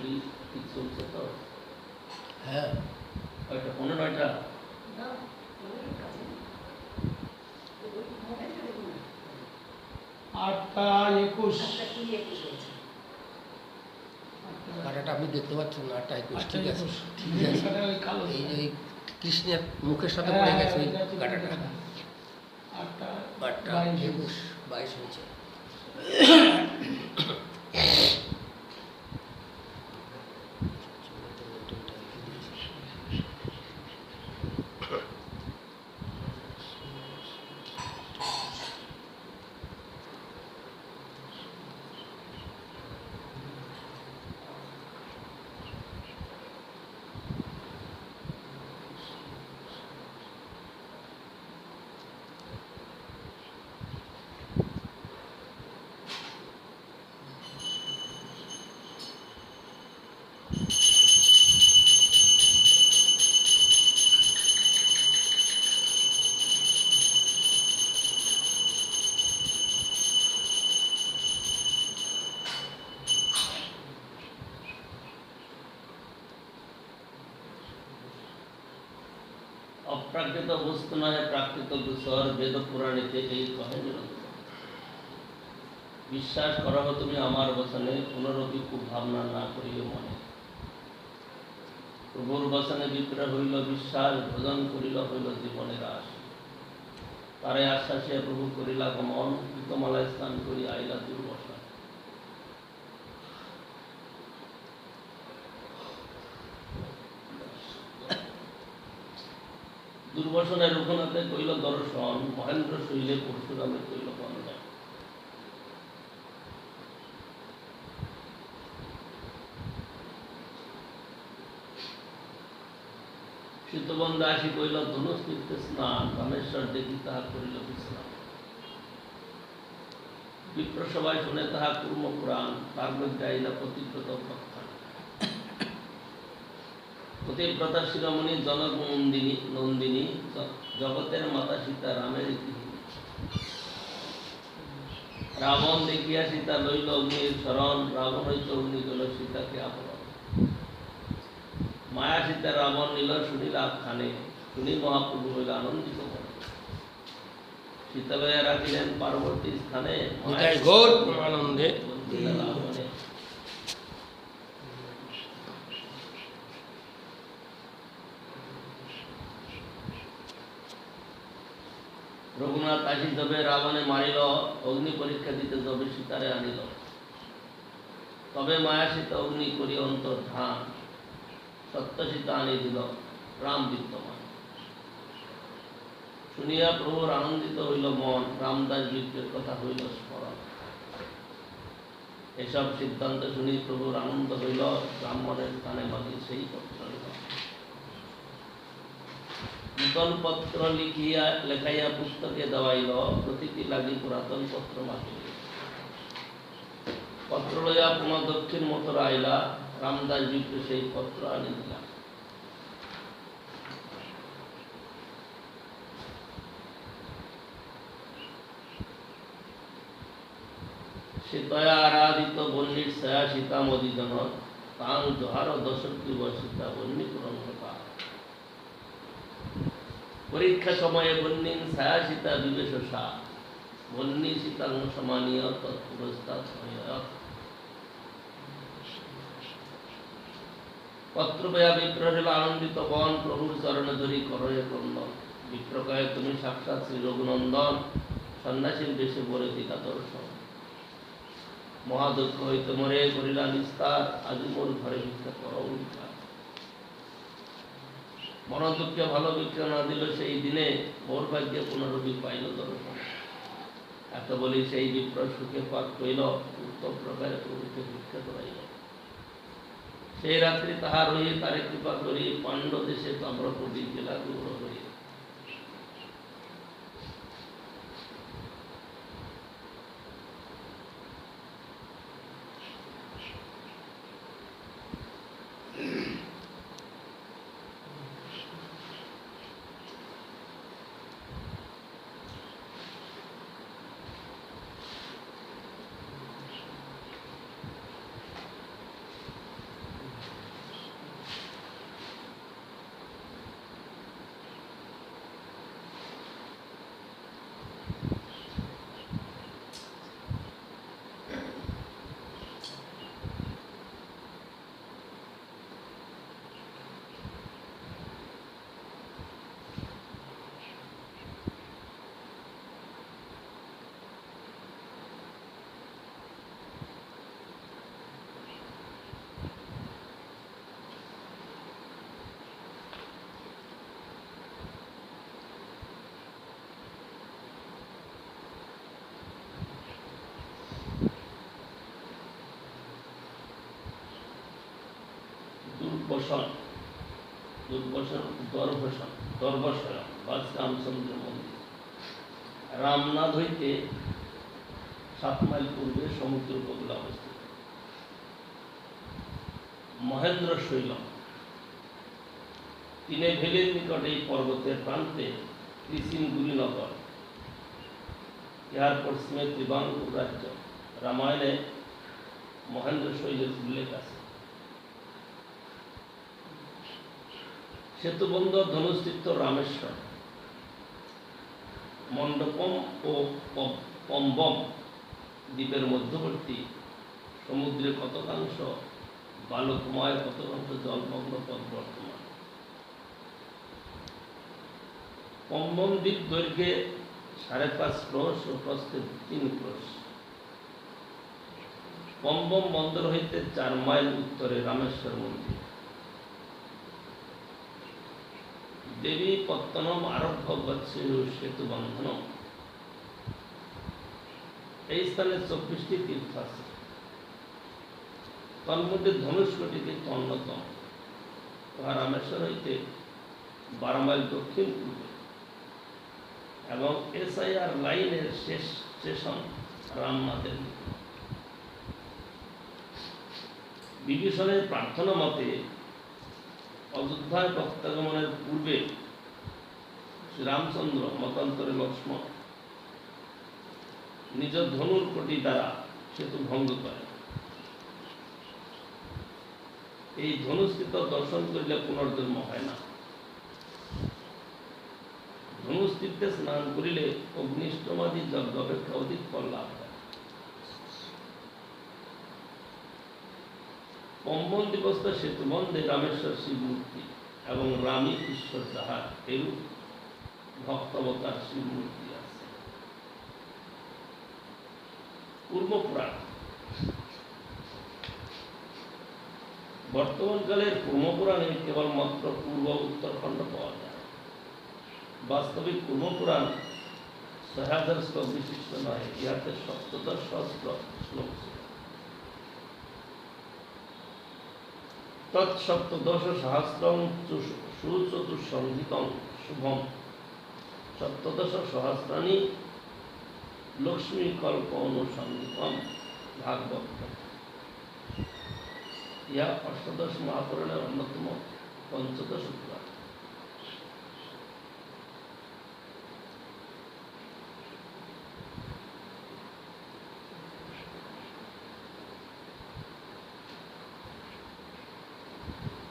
ঘড়ি ঠিক চলছে তো? হ্যাঁ, কয়টা? 15টা? 8:21 কাঁটাটা আপনি দেখতে পাচ্ছেন না, 8:21, ঠিক আছে, 8:21 ঠিক আছে। কাঁটা ওই কালো এই যে ওই কৃষ্ণের মুখের সাথে হ্যাঁ, পড়ে হ্যাঁ, গেছে ওই ওইটা ঠিক কাঁটাটা। আছে। 8:22 8:21-22 হয়েছে। অপ্রাকৃত বস্তু নহে প্রাকৃত বিষয়, বেদ পুরাণীতে এই কহে নিরন্তর। বিশ্বাস করো তুমি আমার বচনে, পুনরপি খুব ভাবনা না করিও মনে। প্রভুর বচনে বিপ্র হইল বিশ্বাস, ভোজন করিল হইল জীবনের আশ। তারে আশ্বাসে প্রভু করিলা গমন, কৃতমালায় স্নান করি আইলা দুর্বসা। দুর্বসনে রঘুনাথে কইল দর্শন, মহেন্দ্র শৈলে পরশুরামে কইল বন্দন। শীতবন্ধে আসি কইল ধনুষ তীর্থে স্নান, রামেশ্বর দেখি তাহা করিল বিশ্রাম। বিপ্রসভায় শুনে তাহা কুর্ম পুরাণ, তার মধ্যে আইলা প্রতিব্রত প্রখ্যান। প্রতিব্রতা শিরোমণি জনক নন্দিনী, জগতের মাতা সীতা রামের ইতিহীন। রাবণ দেখিয়া সীতা লইল অগ্নির শরণ, রাবণ হইতে অগ্নি গেল সীতাকে আবরণ। মায়া সীতা রাবণ নিল শুনিল আখ্যানে, শুনি মহাপ্রভু হইল আনন্দিত মনে। সীতা লইয়া রাখিলেন পার্বতী স্থানে, ঘোর আনন্দে রাবণে। রঘুনাথ আসি যবে রাবণে মারিল, অগ্নি পরীক্ষা দিতে যবে সীতারে আনিল। তবে মায়া সীতা অগ্নি করি অন্তর্ধান, সত্য সীতা আনি দিল রাম বিদ্যমান। শুনিয়া প্রভুর আনন্দিত হইল মন, রামদাস বিপ্রের কথা হইল স্মরণ। এসব সিদ্ধান্ত শুনি প্রভুর আনন্দ হইল, ব্রাহ্মণের স্থানে মাঝি সেই পত্র হইল। নূতন পত্র লেখাইয়া পুস্তকে দেওয়াইল, প্রতিটি লাগি পুরাতন পত্র মাখিল। পত্র লইয়া পুনঃ দক্ষিণ মথুরা আইলা, রামদাস বিপ্র সেই পত্র আনি দিলা। সীতয়া আরাধিত বন্যীর ছায়া সীতা মদিজন, তাং জহার দশরথী সীতা বন্যী পুরঙ্গতা। পরীক্ষা সময়ে বন্যীন ছায়া সীতা বিবেশসা, বন্যী সীতাং সমানীয় তৎপুরস্তাৎ সহায়ক। পত্র পেয়া বিপ্র হইল আনন্দিত বন, প্রভুর চরণে ধরি করয়ে ক্রন্দন। বিপ্র কয়ে তুমি সাক্ষাৎ শ্রী রঘুনন্দন, সন্ন্যাসীর বেশে বলে দিলা দর্শন। মহাদুঃখ হইতে মরে করিলা নিস্তার, আজি মোর ঘরে ভিক্ষা করো উদ্ধার। মনোদুঃখে ভালো ভিক্ষা না দিল সেই দিনে, মোর ভাগ্যে পুনরবি পাইল দর্শন। এত বলি সেই বিপ্র সুখে পাক হইল, উত্তম প্রকারে প্রভুকে ভিক্ষা করাইল। সেই রাত্রি তাহার রহি তারে কৃপা করি, পাণ্ড দেশে তাম্রপতি জেলা দূর হই। দর্বশয়ন বা রামচন্দ্র মন্দির রামনাথ হইতে 7 মাইল পূর্বে সমুদ্র উপকূলে অবস্থিত। মহেন্দ্র শৈলম তিনে ভেলির নিকটে এই পর্বতের প্রান্তে ত্রিশিনগুড়িনগর, ইহার পশ্চিমে ত্রিবাঙ্কুর রাজ্য। রামায়ণে মহেন্দ্র শৈলের উল্লেখ আছে। সেতুবন্দর ধনুস্থিত রামেশ্বর, মণ্ডপম ও পম্বম দ্বীপের মধ্যবর্তী সমুদ্রে কতকাংশ বালকময়, কতকাংশ জলমগ্ন পথ বর্তমান। পম্বম দ্বীপ দৈর্ঘ্যে 5.5 ক্রোশ ও প্রস্থে 3 ক্রোশ। পম্বম বন্দর হইতে 4 মাইল উত্তরে রামেশ্বর মন্দির। দেবী পত্তনম আরভ্য গচ্ছেয়ু সেতু বন্ধনম। এই স্থানে 24টি তীর্থ আছে, তন্মধ্যে ধনুষ্কটি তীর্থ অন্যতম। উহা রামেশ্বর হইতে 12 মাইল দক্ষিণ পূর্বে এবং SIR লাইনের শেষ স্টেশন রামনাথের নিকট। বিভীষণের প্রার্থনা মতে অযোধ্যায় প্রত্যাগমনের পূর্বে শ্রীরামচন্দ্র মতান্তরে লক্ষ্মণ নিজ ধনুর কোটি দ্বারা সেতু ভঙ্গ করে। এই ধনুস্থিত দর্শন করিলে পুনর্জন্ম হয় না। ধনুস্থিতে স্নান করিলে অগ্নিষ্টমাদি যজ্ঞ অপেক্ষা অধিক ফল লাভ হয়। পম্বন দিবস্ত সেতু বন্ধে রামেশ্বর শিব মূর্তি এবং রামী ঈশ্বর যাহার এরূপ ভক্তবতার শিব মূর্তি আছে। পূর্বপুরাণ বর্তমানকালের পূর্বপুরাণে কেবলমাত্র পূর্ব উত্তরখণ্ড পাওয়া যায়। বাস্তবিক পূর্বপুরাণ 6000 শ্লোক বিশিষ্ট নয়, ইহাতে 17,000 শ্লোক ছিল। তৎসপ্তদশ সহস্রং সুচতুঃসংহিতং শুভম 17 সহস্রাণি লক্ষ্মী কল্প অনুসংহিতম ভাগবত। ইহা অষ্টাদশ মহাপুরাণের অন্যতম 15দশ পুরাণ।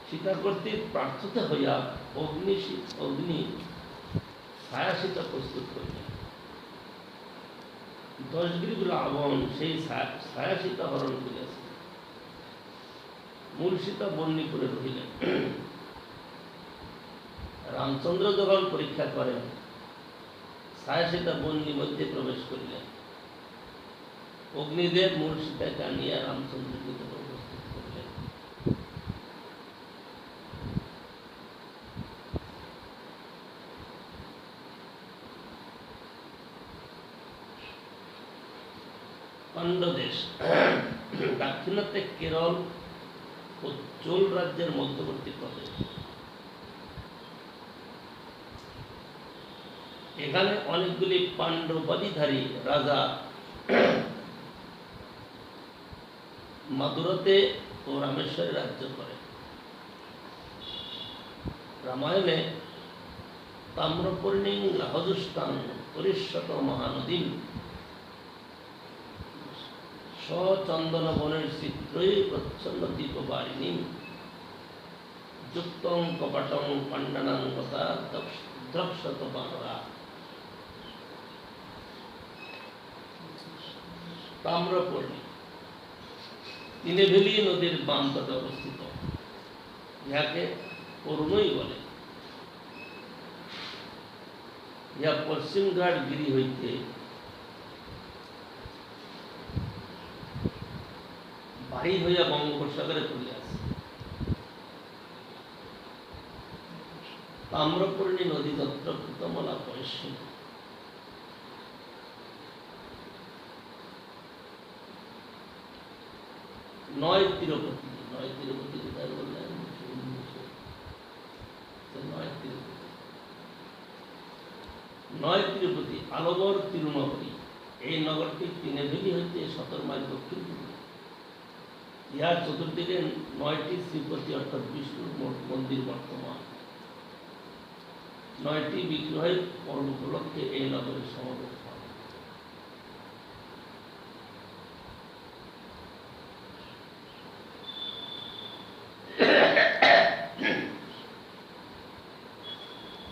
সীতা কর্তৃক প্রার্থিত হইয়া অগ্নি ছায়াসীতা প্রস্তুত করিলেন। 10 গ্রীব রাবণ সেই ছায়াসীতা হরণ করিয়াছে। মূল সীতা বন্যীপুরে রহিলেন। রামচন্দ্র যখন পরীক্ষা করেন, ছায়াসীতা বন্যী মধ্যে প্রবেশ করিলেন। অগ্নিদেব মূল সীতাকে আনিয়া রামচন্দ্রের নিকট উপস্থিত করিলেন। পাণ্ডদেশ দাক্ষিণাত্যে কেরল ও চোল রাজ্যের মধ্যবর্তী প্রদেশ। এখানে অনেকগুলি পাণ্ডবাদীধারী রাজা মাদুরাতে ও রামেশ্বরে রাজ্য করে। রামায়ণে তাম্রপর্ণী রাহজুষ্টান পরিষ্যত মহানদীম চন্দন বনের চিত্রই প্রচ্ছন্ন দীপবারিণী যুক্তং কপাটং পাণ্ডানাং কথা দ্রক্ষত বানরা। তাম্রপর্ণী তিনেভেলি নদীর বাম তটে অবস্থিত। ইহাকে করুণই বলে। ইহা পশ্চিমঘাট গিরি হইতে বাহির হইয়া বঙ্গোপসাগরে পড়িয়াছে। তাম্রপর্ণী নদী তত্র কৃতমলা পয়স্য। নয় তিরুপতি কোথায় বললেন? নয় তিরুপতি আলবর তিরুনগরী। এই নগরটি তিনেভেলি হইতে 17 মাইল দক্ষিণ পূর্বে। ইহার চতুর্দিকে 9টি শ্রীপতি অর্থাৎ বিষ্ণুর মন্দির বর্তমান। 9টি বিগ্রহের পর্ব উপলক্ষে এই নগরের সমাবেশ হয়।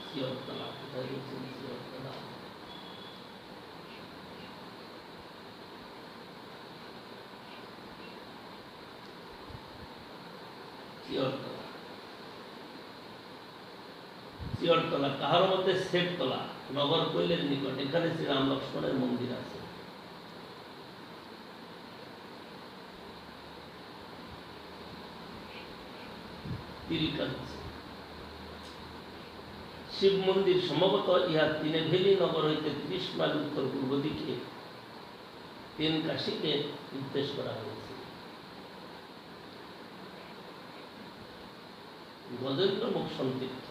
শিয়রতলা, কোথায় গেছেন শিয়রতলা? শিয়রতলা, শিয়রতলা কাহার মধ্যে শেঠতলা নগর কৈলের নিকট। এখানে শ্রীরাম লক্ষ্মণের মন্দির আছে। শিব মন্দির সম্ভবত ইহা তিনেভেলি নগর হইতে 30 মাইল উত্তর পূর্ব দিকে তেনকাশীকে নির্দেশ করা হয়েছে। গজেন্দ্র মোক্ষণ তীর্থ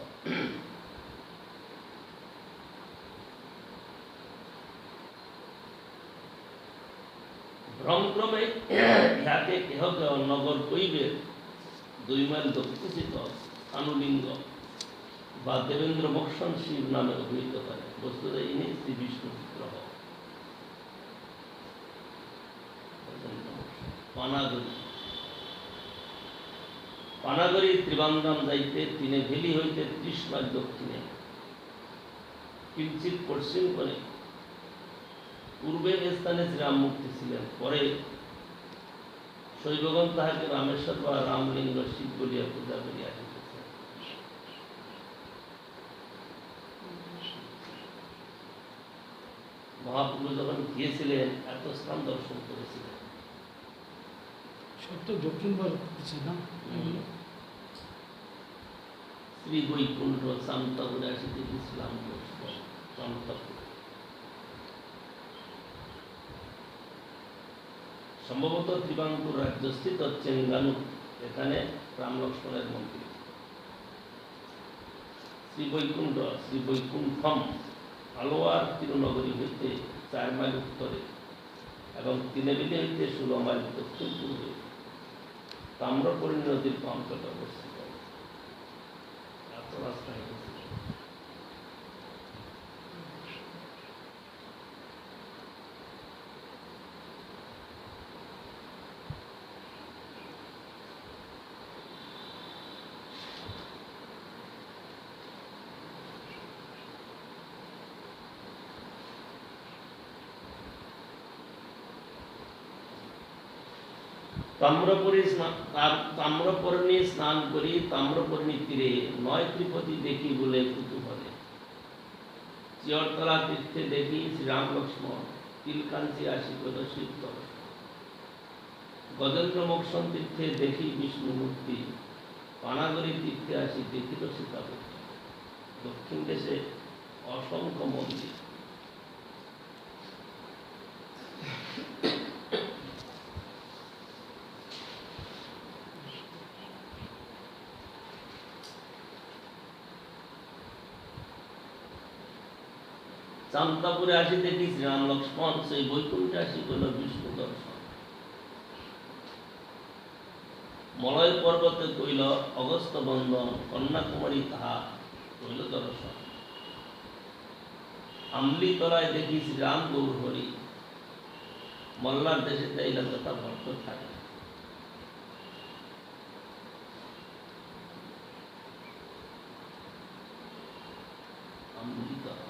ভ্রমক্রমে ইহাকে কেহ কেহ নগর কৈবের 2 মাইল দক্ষিণস্থিত আনুলিঙ্গ বা দেবেন্দ্র মোক্ষণ শিব নামে অভিহিত করে। বস্তুত ইনি শ্রী বিষ্ণু বিগ্রহ। পানাগড়ি, পানাগড়ি ত্রিবান্দ্রাম যাইতে তিনেভেলি হইতে 30 মাইল দক্ষিণে কিঞ্চিত পশ্চিম কোণে। পূর্বে এ স্থানে শ্রীরামমূর্তি ছিলেন। পরে শৈবগণ তাহাকে রামেশ্বর বা রামলিঙ্গ শিব বলিয়া পূজা করিয়া আসিতেছে। মহাপ্রভু যখন গিয়েছিলেন এত স্থান দর্শন করেছিলেন। সব তো দক্ষিণ ভারত আছে না? শ্রী বৈকুণ্ঠ চামতাপুরে আসিতে ইসলাম চামতাপুর। সম্ভবত ত্রিবাঙ্কুর রাজ্যস্থিত চেঙ্গানু, এখানে রাম লক্ষ্মণের মন্দির। শ্রী বৈকুণ্ঠ, শ্রী বৈকুণ্ঠম আলোয়ার তিরুনগরী হইতে 4 মাইল উত্তরে এবং তিনেভেলি হইতে 16 মাইল দক্ষিণ পূর্বে তাম্রপর্ণী নদীর বাম তটে অবস্থিত। এত রাস্তা হয়েছে। তাম্রপর্ণী স্নান করি তাম্রপর্ণী তীরে 9 ত্রিপতি দেখি বলে কুতূহলে। শিয়রতলা তীর্থে দেখি শ্রীরাম লক্ষ্মণ, তিলকাঞ্চি আসি কইল শিব দর্শন। গজেন্দ্র মোক্ষণ তীর্থে দেখি বিষ্ণু মূর্তি, পানাগড়ি তীর্থে আসি দেখিল সীতামূর্তি। দক্ষিণ দেশে অসংখ্য মন্দির। চামতাপুরে আসি দেখি শ্রীরাম লক্ষ্মণ, সেই বৈকুণ্ঠে আসি কইল বিষ্ণু দর্শন। মলয় পর্বতে কইল অগস্ত বন্দন, কন্যাকুমারী তাহা কইল দর্শন। আমলি তলায় দেখি শ্রীরাম গৌর হরি, মল্লার দেশে তাইলা তথা ভট্ট থাকে। আমলি তলা,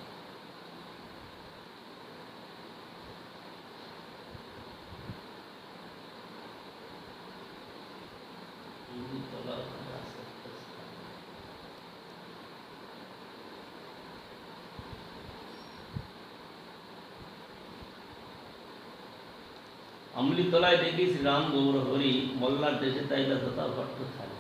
আমলি তলা ওখানে আছে একটা স্থান। আমলি তলায় দেখি শ্রীরাম গৌর হরি, মল্লার দেশে তাইলা তথা ভট্ট থাকে।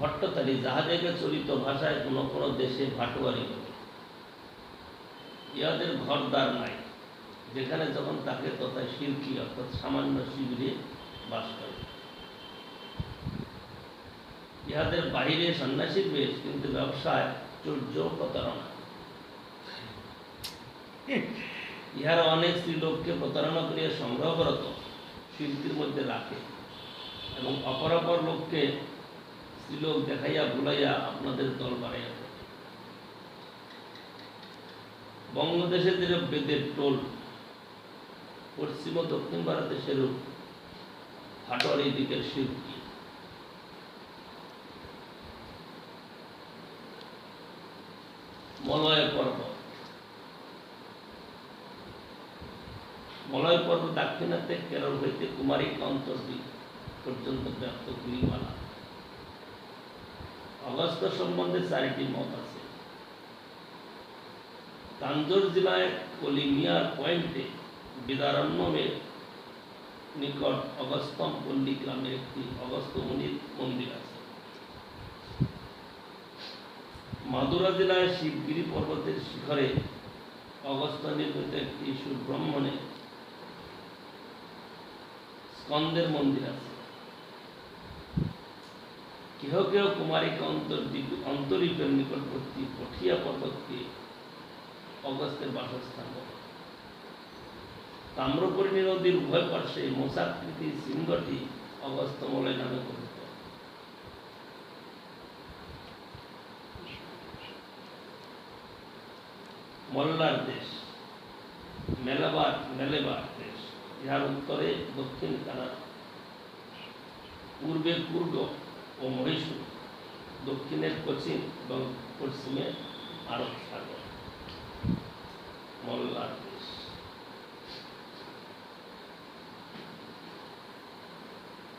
ভট্টতারি জাহাজে চলিত ভাষায় কোন কোন দেশে ভাটুয়ারি বলে। ইহাদের ঘরদ্বার নাই, যেখানে যখন তাকে তথা শিল্পী অর্থাৎ সামান্য শিবিরে বাস করে। ইহাদের বাহিরে সন্ন্যাসীর বেশ, কিন্তু ব্যবসায় চৌর্য প্রতারণা। ইহারা অনেক স্ত্রীলোককে প্রতারণা করিয়া সংগ্রহরত শিল্পীর মধ্যে রাখে এবং অপরাপর লোককে স্ত্রীলোক দেখাইয়া ভুলাইয়া আপনাদের দল বাড়াইয়া দেয়। বঙ্গদেশে যেরূপ বেদের টোল, পশ্চিম ও দক্ষিণ ভারতে সেরূপ হাটর এই দিকের শিল্পী। মলয় পর্বত, মলয় পর্বত দাক্ষিণাত্যে কেরল হইতে কুমারিক অন্তর্দ্বীপ পর্যন্ত ব্যাপ্ত গিরিমালা। অগস্ত্য সম্বন্ধে 4টি মত আছে। তাঞ্জোর জেলায় কলিমিয়ার পয়েন্টে বিদারণ্যমের নিকট অগস্ত্যম পল্লী গ্রামের একটি অগস্ত্য মুনির মন্দির আছে। মাদুরা জেলায় শিবগিরি পর্বতের শিখরে অগস্ত্য নির্মিত একটি সুব্রহ্মণ্যের স্কন্দের মন্দির আছে। কেহ কেহ কুমারিক অন্তরীপের নিকটবর্তী পঠিয়া পর্বতকে অগস্ত্যের বাসস্থান বলে। তাম্রপর্ণী নদীর উভয় পার্শ্বে মশাকৃতি শৃঙ্গটি অগস্ত্যমলয় নামে পরিচিত। মল্লার দেশ, মেলেবার দেশ, ইহার উত্তরে দক্ষিণ কানাডা, পূর্বে কুর্গ ও মহীশূর, দক্ষিণে কোচিন এবং পশ্চিমে আরব সাগর। মল্লার দেশ।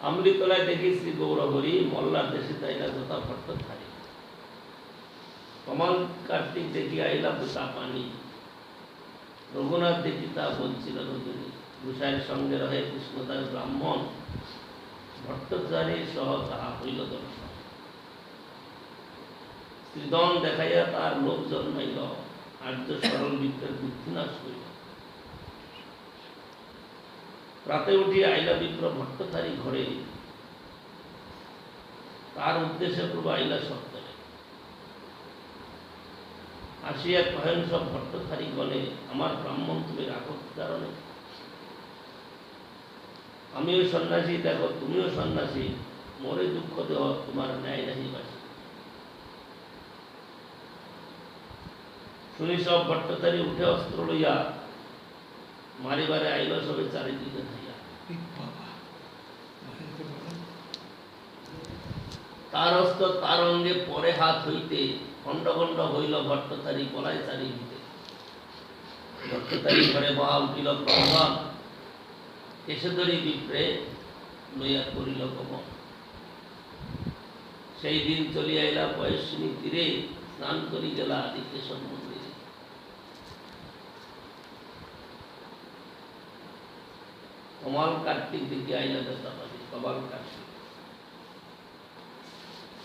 আমৃতলায় দেখি শ্রী গৌরহরি, মল্লার দেশে তাইলা যথা ভট্টধারী। কমাল কার্তিক দেখি আইলা বুতা পানি, রঘুনাথ দেখি তা বঞ্চিল রজনী। গুসাইয়ের সঙ্গে রহে কৃষ্ণদাস ব্রাহ্মণ, ভট্টচারী সহ তাহা হইল দর্শন। শ্রীদন দেখাইয়া তার লোভ জন্মাইল, আর্য সরল বিপ্রের বুদ্ধি নাশ হইল। প্রাতে উঠিয়া আইলা বিপ্র ভট্টচারী ঘরে, তার উদ্দেশ্যে প্রভু আইলা সত্তরে। আসিয়া কহেন সব ভট্টচারী গণে, আমার ব্রাহ্মণ তুমি রাখো কারণে। আমিও সন্ন্যাসী, দেখো তুমিও সন্ন্যাসী, মোরে দুঃখ দেওয়া তোমার ন্যায় নাহি বাসী। শুনি সব ভট্টচারী উঠে অস্ত্র লইয়া, মারিবারে আইল সবে চারিদিকে ধাইয়া। তার অস্ত্র তার অঙ্গে পরে হাত হইতে, খণ্ড খণ্ড হইল ভট্টচারী পলায় চারি হইতে। ভট্টচারী ঘরে বহা উঠিল ক্রন্দন, এসে ধরি বিপ্রে লইয়া করিল গমন। সেই দিন চলিয়া আইলা পয়স্বিনী তীরে, স্নান করি গেলা আদিকেশব মন্দিরে। কমাল কার্তিক দিকে আইলা বেতাবাদী, কমাল কার্তিক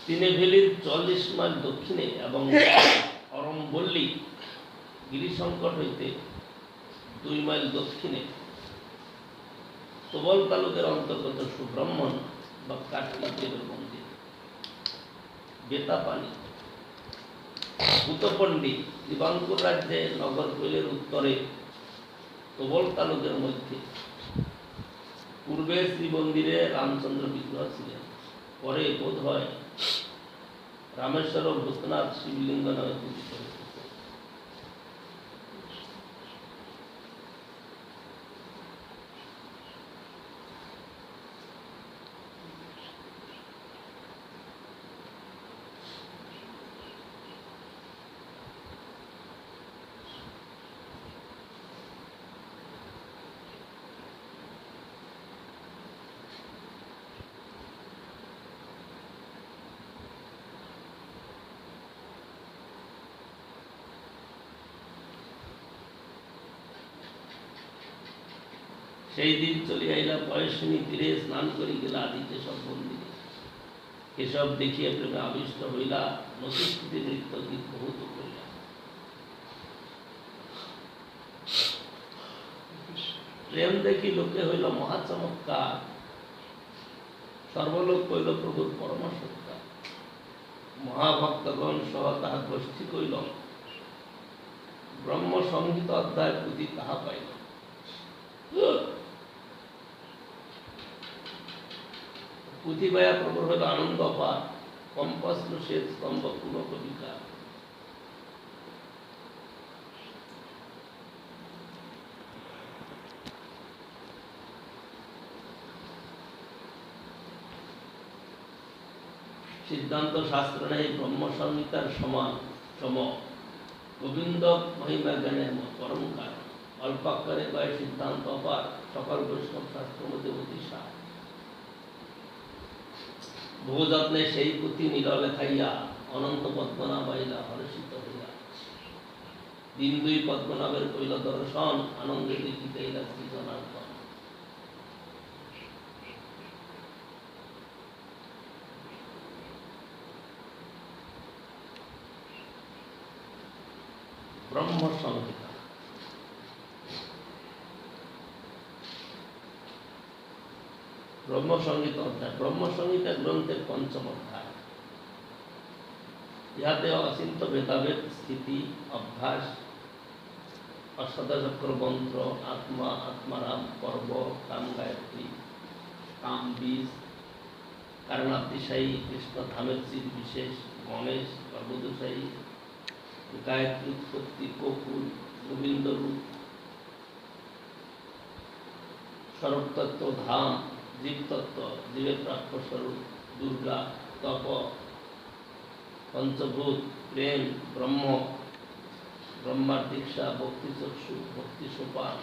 তিনেভেলির 40 মাইল দক্ষিণে এবং অরম্বল্লী গিরিসংকট হইতে 2 মাইল দক্ষিণে তোবল তালুকের অন্তর্গত সুব্রহ্মণ বা কার্তিক দেবের মন্দির। বেতাপানি, ভূতপণ্ডী দিবাঙ্কুর রাজ্যে নগরকৈলের উত্তরে তোবল তালুকের মধ্যে। পূর্বে শ্রীমন্দিরে রামচন্দ্র বিগ্রহ ছিলেন, পরে বোধ হয় রামেশ্বর ও ভূতনাথ শিবলিঙ্গ নামে পূজিত হয়েছে। সেই দিন চলিয়া আইলা পয়স্বিনী তীরে, স্নান করি গেলা আদিকেশব মন্দিরে। কেশব দেখিয়া প্রেমে আবিষ্ট হইলা, নতুস্তুতি নৃত্য গীত বহুত করিলা। প্রেম দেখি লোকে হইল মহা চমৎকার, সর্বলোক কইল প্রভুর পরম সত্তা। মহাভক্তগণ সহ তাহার গোষ্ঠী কইল, ব্রহ্ম সংহিত অধ্যায় পুঁথি তাহা পাইল। পুঁথি পাইয়া প্রভুর হইল আনন্দ অপার, কম্পাশ্রু শ্বেত স্তম্ভ পুনঃ কবিকা। সিদ্ধান্ত শাস্ত্র নেই ব্রহ্ম সংহিতার সমান সম, গোবিন্দ মহিমা জ্ঞানের পরম কারণ। অল্পাক্ষরে কয় সিদ্ধান্ত অপার, সকল বৈষ্ণব শাস্ত্র মধ্যে অতিশা। বহু যত্নে সেই পুঁথি নীরলে খাইয়া, অনন্ত পদ্মনাভ আইলা হর্ষিত হইয়া। দিন দুই পদ্মনাভের কইল দর্শন, আনন্দে দেখিতে ইলা শ্রী জনার্দন। ব্রহ্ম সংহিতা ব্রহ্মসংহিতা অধ্যায়। ব্রহ্মসংহিতা গ্রন্থের পঞ্চম অধ্যায়। ইহাতে অচিন্ত ভেদাভেদ, স্থিতি, অভ্যাস, অষ্টাদশক্র মন্ত্র, আত্মা, আত্মারাম, পর্ব, কাম গায়ত্রী, কাম বীজ, কারণাতিশায়ী, কৃষ্ণ ধামের চির বিশেষ, গণেশ, গর্ভদোষায়ী, গায়ত্রী উৎপত্তি, কপুর, গোবিন্দ রূপ, স্বরূপতত্ত্ব, ধাম, জীবতত্ত্ব, জীবের প্রাপ্য স্বরূপ, দুর্গা, তপ, পঞ্চভূত, প্রেম, ব্রহ্ম, ব্রহ্মার দীক্ষা, ভক্তি চক্ষু, ভক্তি সোপান,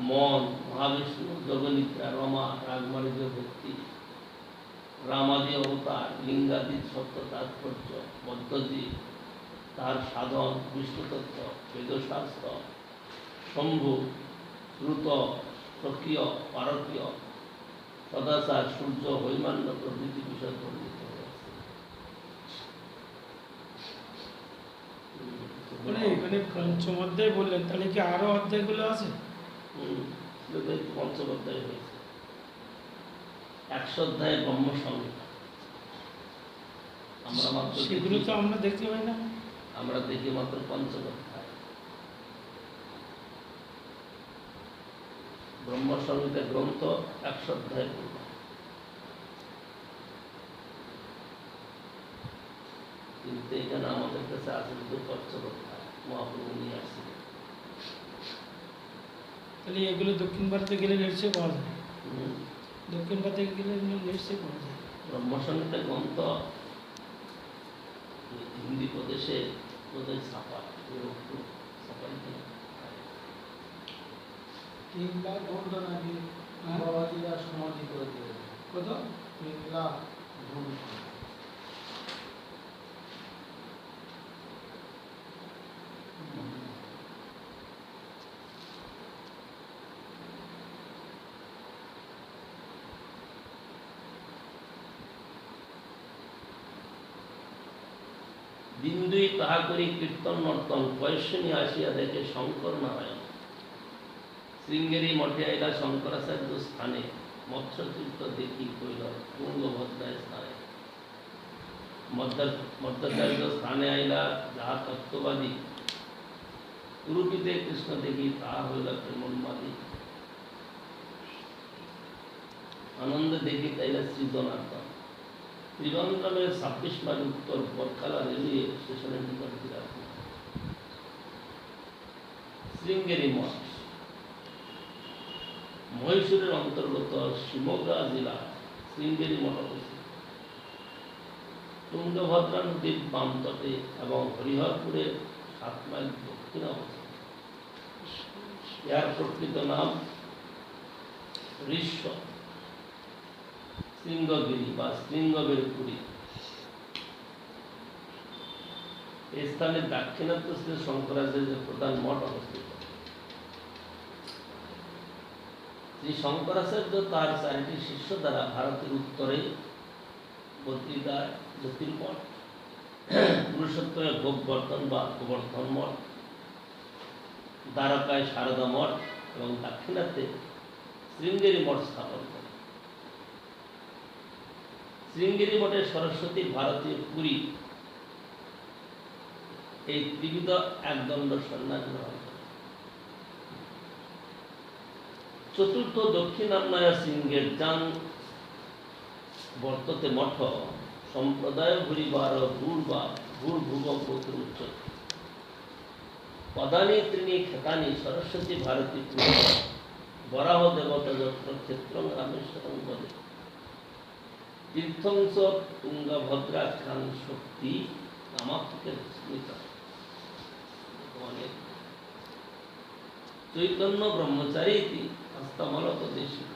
মন, মহাবিষ্ণু, যোগনিদ্রা, রমা, রাগমার্গীয় ভক্তি, রামাদি অবতার, লিঙ্গাদি সত্য তাৎপর্য, বদ্ধজীব, তার সাধন, বিষ্ণুতত্ত্ব, বেদশাস্ত্র, শম্ভু, শ্রুত, স্বকীয়, পারকীয়, সদাচার, সূর্য, হৈমান্য প্রভৃতি বিষয় বর্ণিত হয়েছে। মানে এখানে পঞ্চম অধ্যায় বললেন, তাহলে কি আরো অধ্যায়গুলো আছে? পঞ্চম অধ্যায় হয়েছে। 100 অধ্যায় ব্রহ্ম সংহিতা। আমরা মাত্র সেগুলো তো আমরা দেখতে পাই না। আমরা দেখি মাত্র পঞ্চম অধ্যায়। ব্রহ্ম সংহিতা গ্রন্থ 100 অধ্যায় পূর্ণ। কিন্তু এখানে আমাদের কাছে আছে শুধু পঞ্চম অধ্যায়, মহাপ্রভু নিয়ে আসছে। তাহলে এগুলো দক্ষিণ ভারতে গেলে নিশ্চয়ই পাওয়া যায়। দক্ষিণ ভারতে গেলে নিশ্চয়ই পাওয়া যায়। ব্রহ্ম সংহিতা গ্রন্থ হিন্দি প্রদেশে বোধহয় ছাপা, ছাপাই কিনা। 3 লাখ ঘন্টা নাকি বাবাজিরা সমাধি করে দিলেন। কত? 3 লাখ ঘন্টা। দিন দুই তাহা করি কীর্তন নর্তন, পয়সনী আসিয়া দেখে শঙ্কর নারায়ণ। শৃঙ্গেরি মঠে আইলা শঙ্করাচার্য স্থানে, মৎস্যতীর্থ দেখি কইল তুঙ্গভদ্রায় স্থানে। মধ্যাচার্য স্থানে আইলা যাহা তত্ত্ববাদী, উরুপিতে কৃষ্ণ দেখি তাহা হইল প্রেমোন্মাদী। আনন্দে দেখি তাইলা শ্রী জনার্দন। ত্রিবন্ধনের 26 মাইল উত্তর বরকালা রেলওয়ে স্টেশনের নিকট বিরাজমান। শৃঙ্গেরি মঠ মহীশূরের অন্তর্গত শিমোগা জেলা শৃঙ্গেরি মঠ অবস্থিত। তুঙ্গভদ্রা নদীর বাম তটে এবং হরিহরপুরের 7 মাইল দক্ষিণে অবস্থিত। এর প্রকৃত নাম ঋষ্য শৃঙ্গগিরি বা শৃঙ্গবেরপুরী। এই স্থানে দাক্ষিণাত্য শ্রী শঙ্করাচার্যের প্রধান মঠ অবস্থিত। শ্রী শঙ্করাচার্য তার 4টি শিষ্য দ্বারা ভারতের উত্তরে বদ্রীদার জ্যোতির্মঠ, পুরুষোত্তমে গোবর্ধন বা গোবর্ধন মঠ, দ্বারকায় শারদা মঠ, এবং দাক্ষিণাত্যে শৃঙ্গেরি মঠ স্থাপন করে। শৃঙ্গেরি মঠে সরস্বতী, ভারতীয় পুরী এই ত্রিবিধ একদণ্ড সন্ন্যাস গ্রহণ করে। চতুর্থ দক্ষিণাম্নায় শৃঙ্গের যান বর্ততে মঠ সম্প্রদায় ভূরিবার ভূর্ভুব গোত্র উচ্চ পদানি ত্রিণী খেতানি সরস্বতী ভারতী পুরী বরাহ দেবতা যত্র ক্ষেত্রং রামেশ্বরং বদে তীর্থংস তুঙ্গভদ্রা খান শক্তি নামাক্ষের স্মৃত। চৈতন্য ব্রহ্মচারী হস্তমলক দেশিক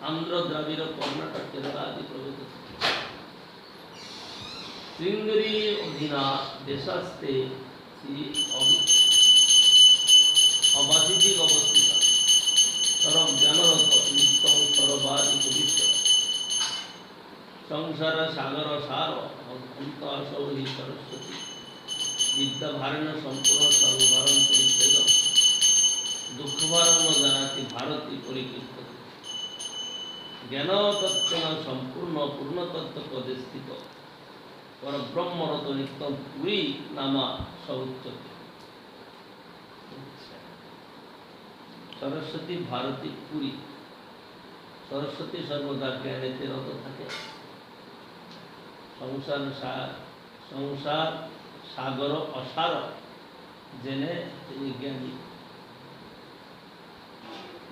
আন্ধ্র দ্রাবিড় কর্ণাটক কেরালা আদি প্রভৃতি শৃঙ্গেরি অধীনা দেশাস্তে অবাধিক অবস্থিত সরব জ্ঞানরত নিত্যং সরবাদি ভবিষ্য সংসার সাগর সার অন্ত সৌরি সরস্বতী বিদ্যা ভারেণ সম্পূর্ণ সর্বভারণ পরিচ্ছেদ দুঃখ ভারণ জানাতি ভারতী পরিকৃত জ্ঞান তত্ত্ব সম্পূর্ণ পূর্ণতত্ত্ব পদে স্থিত পরব্রহ্মরত নিত্যম পুরী নামা সৌচ্চতে। সরস্বতী ভারতী পুরী। সরস্বতী সর্বদা জ্ঞানেতে রত থাকে। সংসার সাগর অসার জেনে তিনি জ্ঞানী।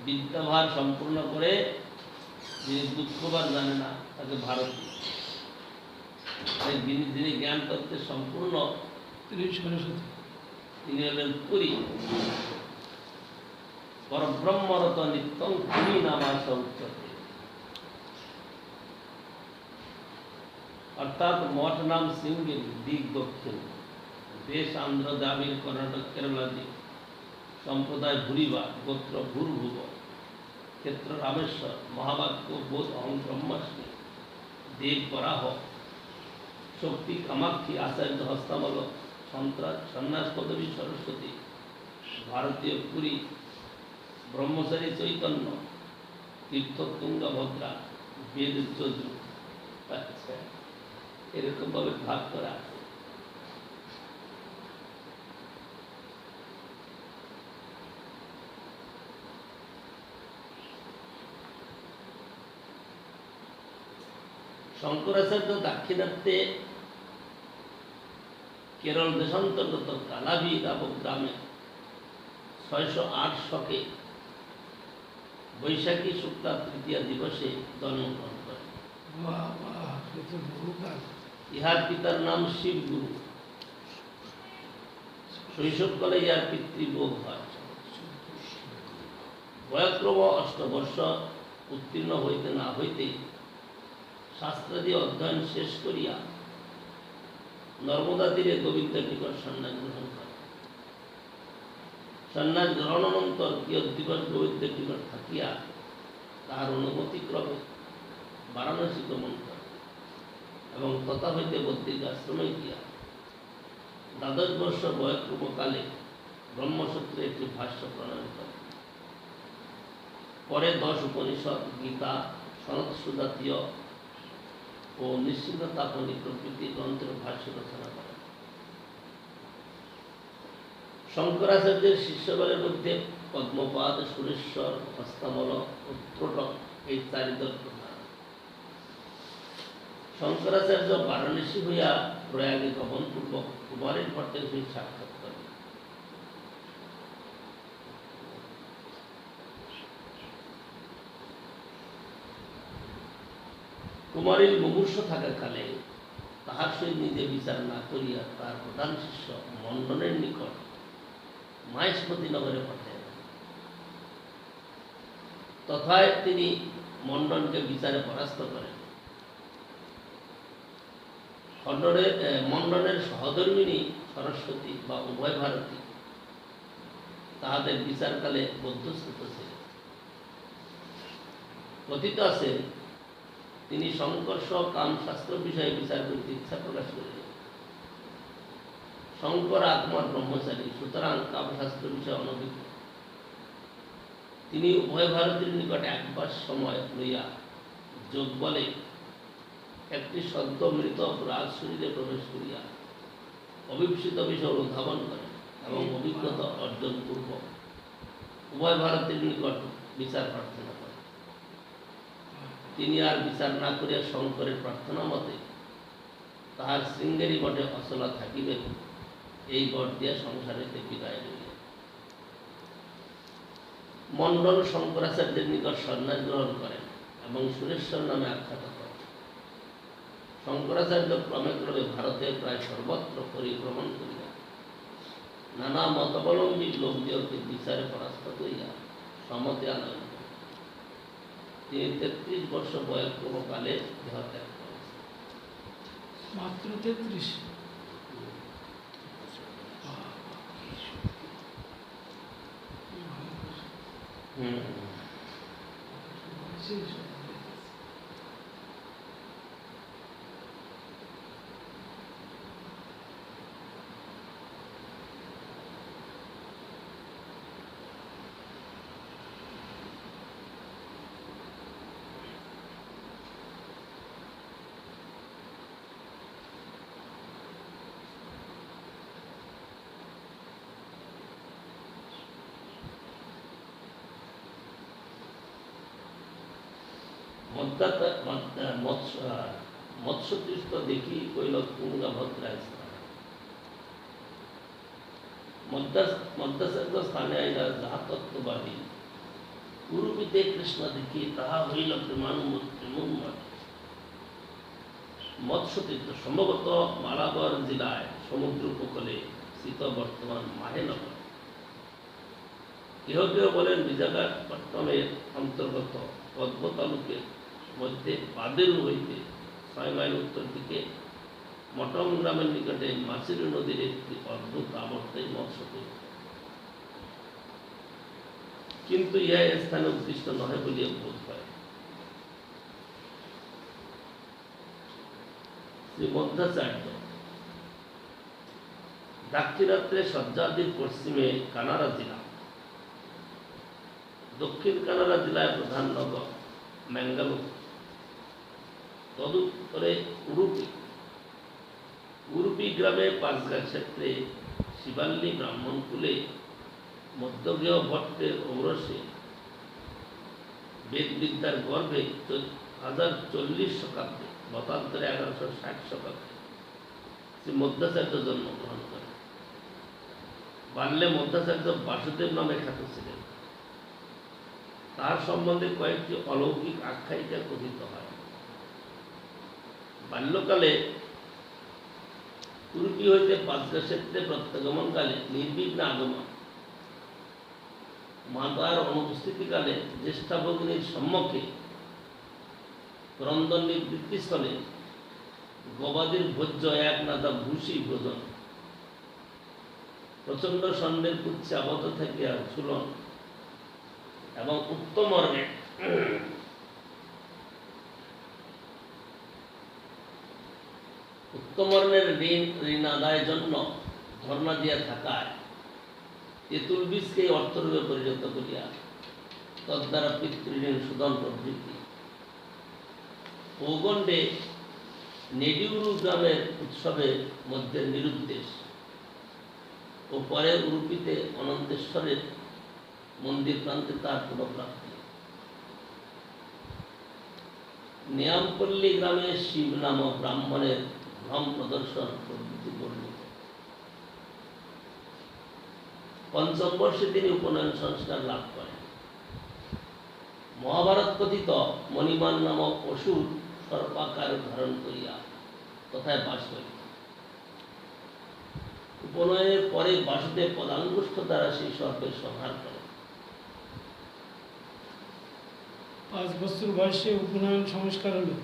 বিদ্যাভার সম্পূর্ণ করে যিনি দুঃখভার জানে না তাকে ভারতী। যিনি জ্ঞান তত্ত্বে সম্পূর্ণ তিনি সরস্বতী, তিনি হলেন পুরী। পরব্রহ্মরত নিত্যং পুরী নামা সৌচ্চতে। অর্থাৎ মঠ নাম শৃঙ্গেরি, দিক দক্ষিণ, দেশ আন্ধ্র দ্রাবিড় কর্ণাটক কেরালা দিক, সম্প্রদায় ভূরিবা, গোত্র ভূর্ভুব, ক্ষেত্র রামেশ্বর, মহাবাক্য বোধ অহং ব্রহ্মাস্মি, দেব বরাহ, শক্তি কামাক্ষী, আচার্য হস্তামল, সন্ন্যাস পদবী সরস্বতী, ভারতীয় পুরী, ব্রহ্মচারী চৈতন্য, তীর্থ তুঙ্গভদ্রা, বেদ যজু। আচ্ছা, এরকম ভাবে ভাগ করা আছে। শঙ্করাচার্য দাক্ষিণাত্যে কেরল দেশান্তর্গত কালাভি নামক গ্রামে 608 শকে বৈশাখী শুক্লা তৃতীয়া দিবসে জন্মগ্রহণ করেন। ইহার পিতার নাম শিবগুরু। শৈশবকালে ইহার পিতৃভোগ হয়। বয়ক্রম 8 বর্ষ উত্তীর্ণ হইতে না হইতে শাস্ত্রাদি অধ্যয়ন শেষ করিয়া নর্মদা তীরে গোবিন্দের নিকট সন্ন্যাস গ্রহণ করে। সন্ন্যাস গ্রহণানন্তর কিয়দ্দিবস গোবিন্দের নিকট থাকিয়া তাহার অনুমতিক্রমে বারাণসী গমন করে এবং তথা হইতে বদ্রিক আশ্রমে গিয়া 12 বর্ষ বয়ক্রমকালে ব্রহ্মসূত্রে একটি ভাষ্য প্রণয়ন করে। পরে 10 উপনিষদ, গীতা, সনত সুজাতীয় ও নিশ্চিন্নতাপনী প্রভৃতি গ্রন্থের ভাষ্য রচনা করেন। শঙ্করাচার্যের শিষ্যগণের মধ্যে পদ্মপাদ, সুরেশ্বর, হস্তামল ও ত্রটক এই 4 দল প্রধান। শঙ্করাচার্য বারাণসী হইয়া প্রয়াগে গমনপূর্বক কুমারীর ভট্টের সহিত সাক্ষাৎ করেন। কুমারীর মুমূর্ষ থাকাকালে তাহার সহিত নিজে বিচার না করিয়া তার প্রধান শিষ্য মণ্ডনের নিকট মাহেশমতি নগরে পাঠাইলেন। তথায় তিনি মণ্ডনকে বিচারে পরাস্ত করেন। মণ্ডনের সহধর্মিণী সরস্বতী বা উভয় ভারতী তাহাদের বিচারকালে বৌদ্ধস্থিত ছিলেন। কথিত আছে তিনি সংকর্ষ কামশাস্ত্র বিষয়ে বিচার করিতে ইচ্ছা প্রকাশ করিলেন। শঙ্কর আত্মার ব্রহ্মচারী, সুতরাং কামশাস্ত্র বিষয়ে অনভিজ্ঞ। তিনি উভয় ভারতের নিকট একবার সময় লইয়া যোগ বলে একটি সদ্য মৃত রাজ শরীরে প্রবেশ করিয়া অভিপ্সিত বিষয় অনুধাবন করেন এবং অভিজ্ঞতা অর্জন পূর্বক উভয় ভারতের নিকট বিচার প্রার্থনা করেন। তিনি আর বিচার না করিয়া শঙ্করের প্রার্থনা মতে তাহার শৃঙ্গেরি বটে অচলা থাকিবেন, এই বট দিয়া সংসারেতে বিদায় লইলেন। মণ্ডল শঙ্করাচার্যের নিকট সন্ন্যাস গ্রহণ করেন এবং সুরেশ্বর নামে আখ্যাত করেন। শঙ্করাচার্য ক্রমে ক্রমে ভারতের প্রায় সর্বত্র পরিভ্রমণ করিয়া নানা মতাবলম্বী লোকদিগকে বিচারে পরাস্ত করিয়া সমতে আনয়ন করেন। তিনি ৩৩ বর্ষ বয়ঃক্রমকালে দেহত্যাগ করেন। মাত্র 33। মৎস্যতীর্থ দেখি কইল তুঙ্গাভদ্রায় স্থান। মধ্যাচার্য স্থানে আইলা যাহা তত্ত্ববাদী কুরুপিতে কৃষ্ণ দেখি তাহা হইল প্রেমোন্মত্ত। মৎস্যতীর্থ সম্ভবত মালাবার জেলায় সমুদ্র উপকূলে স্থিত বর্তমান মাহেনগর। কেহ কেহ বলেন বিজাখাপট্টমের অন্তর্গত পদ্ম তালুকের মধ্যে বাদের হইতে 6 মাইল উত্তর দিকে মটম গ্রামের নিকটে মাছির নদীর একটি অদ্ভুত আবর্তাই মৎস্যতীর্থ, কিন্তু ইহা স্থানে উদ্দিষ্ট নহে বলিয়া বোধ হয়। শ্রী মধ্যাচার্য দাক্ষিণাত্যে সহ্যাদ্রির পশ্চিমে কানাড়া জেলা, দক্ষিণ কানাড়া জেলায় প্রধান নগর ম্যাঙ্গালোর, তদুত্তরে উড়ুপি গ্রামে পাঁচগা ক্ষেত্রে শিবাল্লী ব্রাহ্মণকুলে মধ্যগেহ ভট্টের ঔরসে বেদবিদ্যার গর্ভে 1040 শতাব্দে মতান্তরে 1160 শতাব্দে শ্রী মধ্যাচার্য জন্মগ্রহণ করেন। বাল্যে মধ্যাচার্য বাসুদেব নামে খ্যাত ছিলেন। তার সম্বন্ধে কয়েকটি অলৌকিক আখ্যায়িকা কথিত হয়। বাল্যকালে তুর্কি হইতে পাঁচগা ক্ষেত্রে প্রত্যাগমনকালে নির্বিঘ্ন আগমন, মাতার অনুপস্থিতিকালে জ্যেষ্ঠা ভগিনীর সম্মুখে ক্রন্দন নিবৃত্তিস্থলে গবাদির ভোজ্য এক নাদা ভূষি ভোজন, প্রচণ্ড স্বর্ণের পুচ্ছে আবদ্ধ থাকিয়া ঝুলন এবং উত্তমর্ণের ঋণ আদায়ের জন্য ধর্ণা দিয়া থাকায় তেঁতুল বীজকে অর্থরূপে পরিণত করিয়া তদ্বারা পিতৃঋণ শোধন প্রভৃতি। পৌগণ্ডে নেডিউরু গ্রামের উৎসবের মধ্যে নিরুদ্দেশ ও পরে উরুপিতে অনন্তেশ্বরের মন্দির প্রান্তে তার পুনঃপ্রাপ্তি। নিয়ামপল্লী গ্রামে শিব নামক ব্রাহ্মণের ভ্রম প্রদর্শন প্রভৃতি বর্ণিত। 5ম বর্ষে তিনি উপনয়ন সংস্কার লাভ করেন। মহাভারত কথিত মণিমান নামক অসুর সর্পাকার ধারণ করিয়া তথায় বাস করিত। উপনয়নের পরে বাসুদেব পদাঙ্গুষ্ঠ দ্বারা সেই সর্পের সংহার করেন। 5 বছর বয়সে উপনয়ন সংস্কার হলো,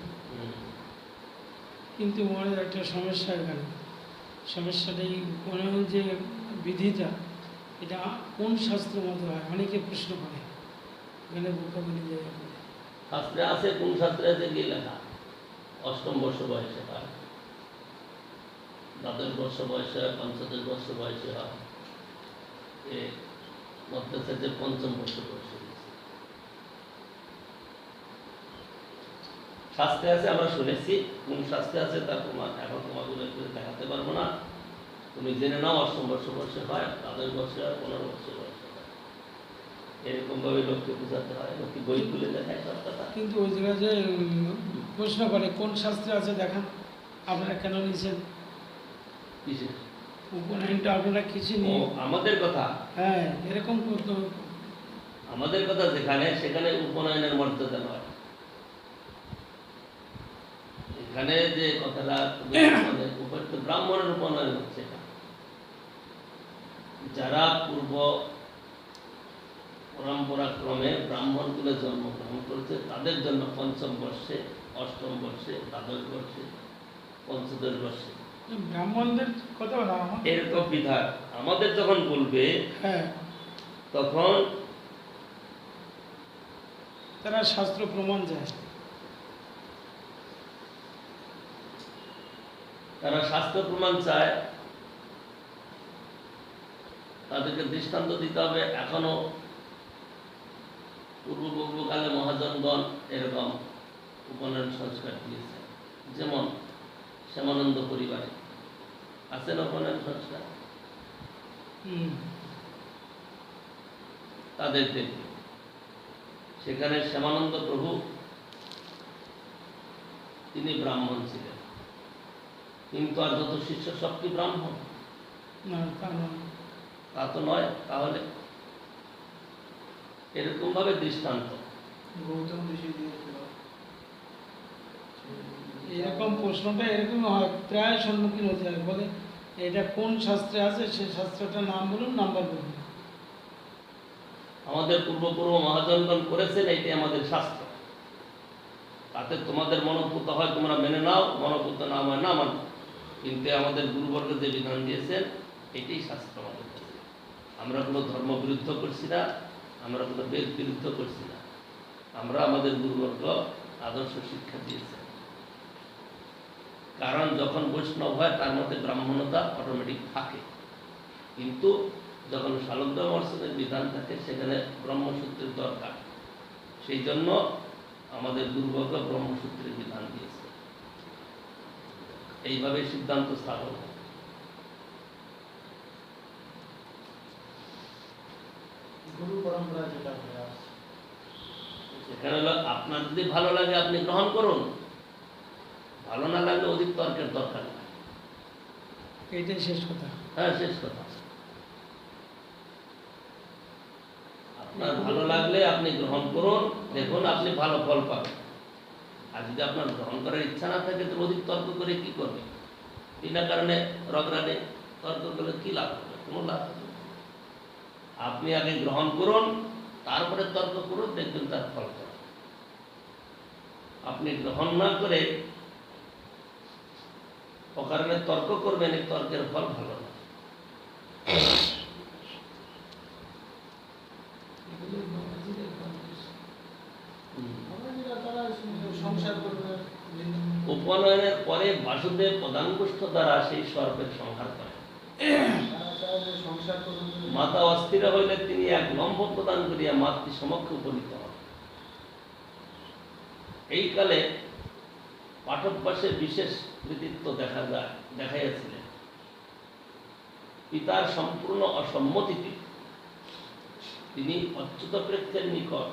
কিন্তু মনের একটা সমস্যা এখানে। সমস্যাটা এই উপনয়ন যে বিধিটা, এটা কোন শাস্ত্র মতো হয়? অনেকে প্রশ্ন করে, এখানে বোকা বলি যায়। শাস্ত্রে আছে, কোন শাস্ত্রে আছে গিয়ে লেখা 8ম বর্ষ বয়সে হয়, 12 বর্ষ বয়সে হয়, 15 বর্ষ বয়সে হয়। মধ্যাচার্যের 5ম বর্ষ বয়সে। শাস্ত্রে আছে, আমরা শুনেছি, কোন শাস্ত্রে আছে তার প্রমাণ এখন তোমাকে বের করে দেখাতে পারবো না। তুমি জেনে নাও, 8ম বর্ষ বর্ষে হয়, 12 বর্ষে হয়, 15 বর্ষে বর্ষে হয়। এরকম ভাবে লোককে বোঝাতে হয়, লোককে বই খুলে দেখায় সব কথা। কিন্তু ওই জায়গায় যে প্রশ্ন করে কোন শাস্ত্রে আছে দেখান, আপনারা কেন নিয়েছেন কিসের? উপনয়নটা, আপনারা কিছু ও, নিয়ে? আমাদের কথা, হ্যাঁ, এরকম করতে আমাদের কথা যেখানে, সেখানে উপনয়নের মর্যাদা নয়। এখানে যে কথাটা মানে উপযুক্ত ব্রাহ্মণের উপনয়ন হচ্ছে এটা। যারা পূর্ব পরম্পরা ক্রমে ব্রাহ্মণ কুলে জন্মগ্রহণ করেছে তাদের জন্য 5ম বর্ষে, 8ম বর্ষে, 12 বর্ষে, 15 বর্ষে ব্রাহ্মণদের কথা বলা আমার। এরকম বিধান। আমাদের যখন বলবে হ্যাঁ, তখন তারা শাস্ত্র প্রমাণ যায়। তারা শাস্ত্র প্রমাণ চায়, তাদেরকে দৃষ্টান্ত দিতে হবে। এখনো পূর্বকালে মহাজনগণ এরকম উপনয়ন সংস্কার দিয়েছে, যেমন শ্যামানন্দ পরিবারে আছে না উপনয়ন সংস্কার, তাদের দেখবে সেখানে শ্যামানন্দ প্রভু তিনি ব্রাহ্মণ ছিলেন, কিন্তু আর যত শিষ্য সব কি ব্রাহ্মণ? না, তা নয়। তা তো নয়। তাহলে এরকম ভাবে দৃষ্টান্ত গৌতম ঋষি দিয়েছিল। এরকম প্রশ্নটা এরকম হয়, প্রায় সম্মুখীন হতে হয়। বলে এটা কোন শাস্ত্রে আছে, সেই শাস্ত্রটার নাম বলুন, নাম্বার বলুন। আমাদের পূর্ব মহাজনগণ করেছেন, এইটাই আমাদের শাস্ত্র। তাতে তোমাদের মনোপুত হয় তোমরা মেনে নাও, মনোপুত না হয় না মানো, কিন্তু আমাদের গুরুবর্গ যে বিধান দিয়েছেন এটাই শাস্ত্র আমাদের কাছে। আমরা কোনো ধর্ম বিরুদ্ধ করছি না, আমরা কোনো বেদ বিরুদ্ধ করছি না, আমরা আমাদের গুরুবর্গ আদর্শ শিক্ষা দিয়েছেন। কারণ যখন বৈষ্ণব হয় তার মধ্যে ব্রাহ্মণতা অটোমেটিক থাকে, কিন্তু যখন শালগ্র মর্ষণের বিধান থাকে সেখানে ব্রহ্মসূত্রের দরকার। সেই জন্য আমাদের গুরুবর্গ ব্রহ্মসূত্রের বিধান দিয়েছে। এইভাবে সিদ্ধান্ত স্থাপন হয়। গুরু পরম্পরা যেটা হয়ে আসছে, সেখানে হলো আপনার যদি ভালো লাগে আপনি গ্রহণ করুন, ভালো না লাগলে অধিক তর্কের দরকার নেই। এইটাই শেষ কথা। হ্যাঁ, শেষ কথা। আপনার ভালো লাগলে আপনি গ্রহণ করুন, দেখুন আপনি ভালো ফল পাবেন। আর যদি আপনার গ্রহণ করার ইচ্ছা না থাকে তো অধিক তর্ক করে কি করবে? বিনা কারণে রগরানে তর্ক করলে কি লাভ হবে? কোনো লাভ হবে না। আপনি আগে গ্রহণ করুন, তারপরে তর্ক করুন, দেখবেন তার ফল পাবেন। আপনি গ্রহণ না করে অকারণে তর্ক করবেন, এই তর্কের ফল ভালো না। বাবাজিরা তারা সংসার করবে, উপনয়নের পরে বাসুদেব পদাঙ্গুষ্ঠ দ্বারা সেই সর্পের সংহার করেন। তারা চায় যে সংসার করবে। মাতা অস্থির হইলে তিনি এক লম্ব প্রদান করিয়া মাতৃ সমক্ষে উপনীত হন। এই কালে পাঠকবাসে বিশেষ কৃতিত্ব দেখাইয়াছিলেন। পিতার সম্পূর্ণ অসম্মতিতে তিনি অচ্যুত প্রেক্ষের নিকট